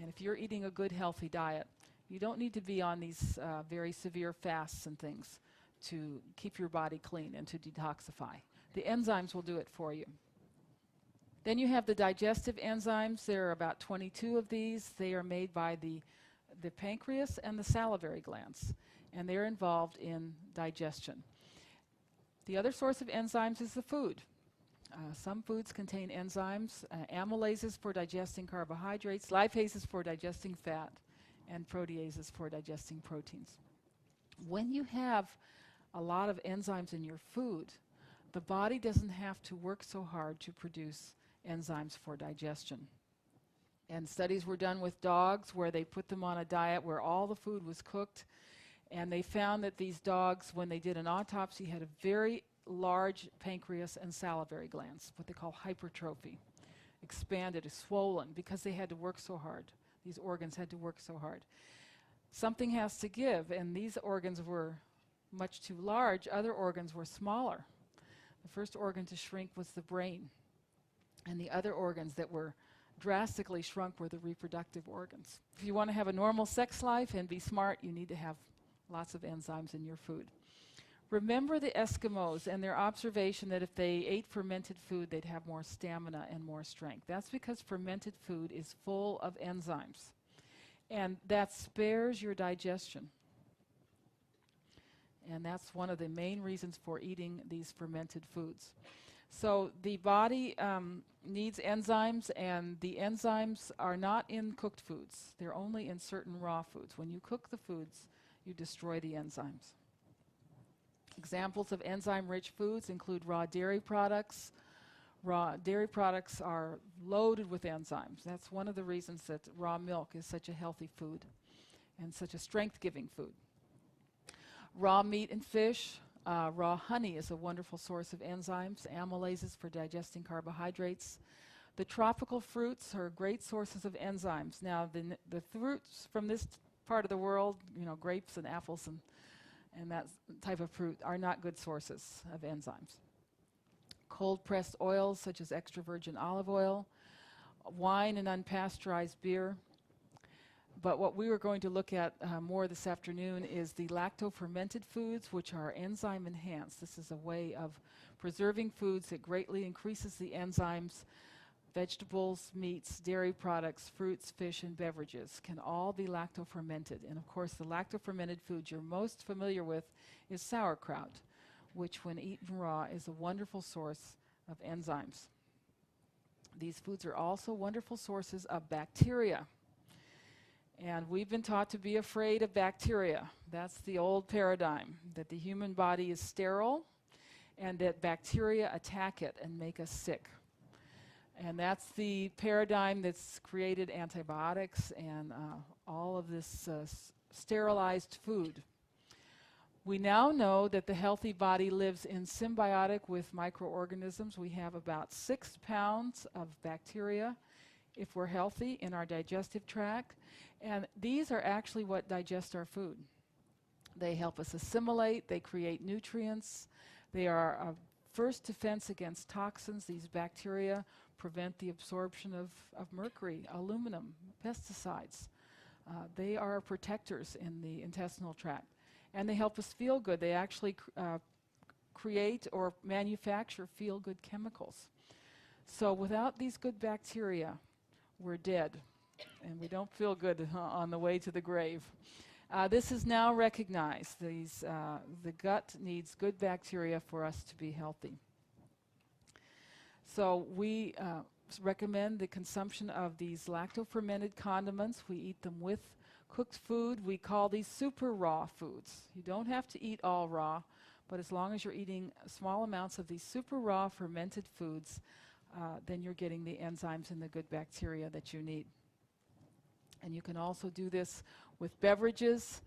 And if you're eating a good, healthy diet, you don't need to be on these very severe fasts and things to keep your body clean and to detoxify. The enzymes will do it for you. Then you have the digestive enzymes. There are about 22 of these. They are made by the pancreas and the salivary glands, and they're involved in digestion. The other source of enzymes is the food. Some foods contain enzymes, amylases for digesting carbohydrates, lipases for digesting fat, and proteases for digesting proteins. When you have a lot of enzymes in your food, the body doesn't have to work so hard to produce enzymes for digestion. And studies were done with dogs where they put them on a diet where all the food was cooked, and they found that these dogs, when they did an autopsy, had a very large pancreas and salivary glands, what they call hypertrophy, expanded, swollen, because they had to work so hard. These organs had to work so hard. Something has to give, and these organs were much too large. Other organs were smaller. The first organ to shrink was the brain, and the other organs that were drastically shrunk were the reproductive organs. If you want to have a normal sex life and be smart, you need to have lots of enzymes in your food. Remember the Eskimos and their observation that if they ate fermented food, they'd have more stamina and more strength. That's because fermented food is full of enzymes, and that spares your digestion. And that's one of the main reasons for eating these fermented foods. So the body needs enzymes, and the enzymes are not in cooked foods. They're only in certain raw foods. When you cook the foods, you destroy the enzymes. Examples of enzyme-rich foods include raw dairy products. Raw dairy products are loaded with enzymes. That's one of the reasons that raw milk is such a healthy food and such a strength-giving food. Raw meat and fish. Raw honey is a wonderful source of enzymes, amylases for digesting carbohydrates. The tropical fruits are great sources of enzymes. Now, the fruits from this part of the world, grapes and apples and that type of fruit, are not good sources of enzymes. Cold-pressed oils, such as extra virgin olive oil, wine and unpasteurized beer. But what we were going to look at more this afternoon is the lacto-fermented foods, which are enzyme enhanced. This is a way of preserving foods that greatly increases the enzymes. Vegetables, meats, dairy products, fruits, fish, and beverages can all be lacto-fermented. And of course, the lacto-fermented foods you're most familiar with is sauerkraut, which when eaten raw is a wonderful source of enzymes. These foods are also wonderful sources of bacteria. And we've been taught to be afraid of bacteria. That's the old paradigm, that the human body is sterile and that bacteria attack it and make us sick. And that's the paradigm that's created antibiotics and all of this sterilized food. We now know that the healthy body lives in symbiotic with microorganisms. We have about 6 pounds of bacteria if we're healthy in our digestive tract. And these are actually what digest our food. They help us assimilate, they create nutrients, they are a first defense against toxins. These bacteria prevent the absorption of mercury, aluminum, pesticides. They are protectors in the intestinal tract. And they help us feel good. They actually create or manufacture feel-good chemicals. So without these good bacteria, we're dead. And we don't feel good on the way to the grave. This is now recognized. The gut needs good bacteria for us to be healthy. So we recommend the consumption of these lacto-fermented condiments. We eat them with cooked food. We call these super raw foods. You don't have to eat all raw, but as long as you're eating small amounts of these super raw fermented foods, then you're getting the enzymes and the good bacteria that you need. And you can also do this with beverages.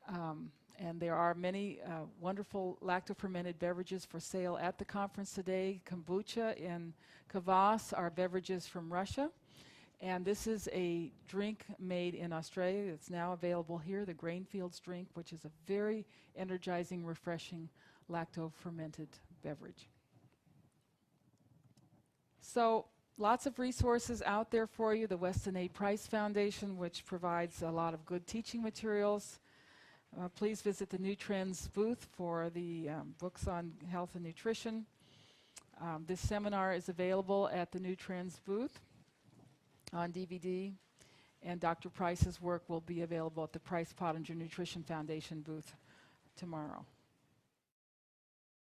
And there are many wonderful lacto-fermented beverages for sale at the conference today. Kombucha and kvass are beverages from Russia. And this is a drink made in Australia. It's now available here, the Grainfields drink, which is a very energizing, refreshing lacto-fermented beverage. So lots of resources out there for you. The Weston A. Price Foundation, which provides a lot of good teaching materials. Please visit the New Trends booth for the books on health and nutrition. This seminar is available at the New Trends booth on DVD, and Dr. Price's work will be available at the Price Pottinger Nutrition Foundation booth tomorrow.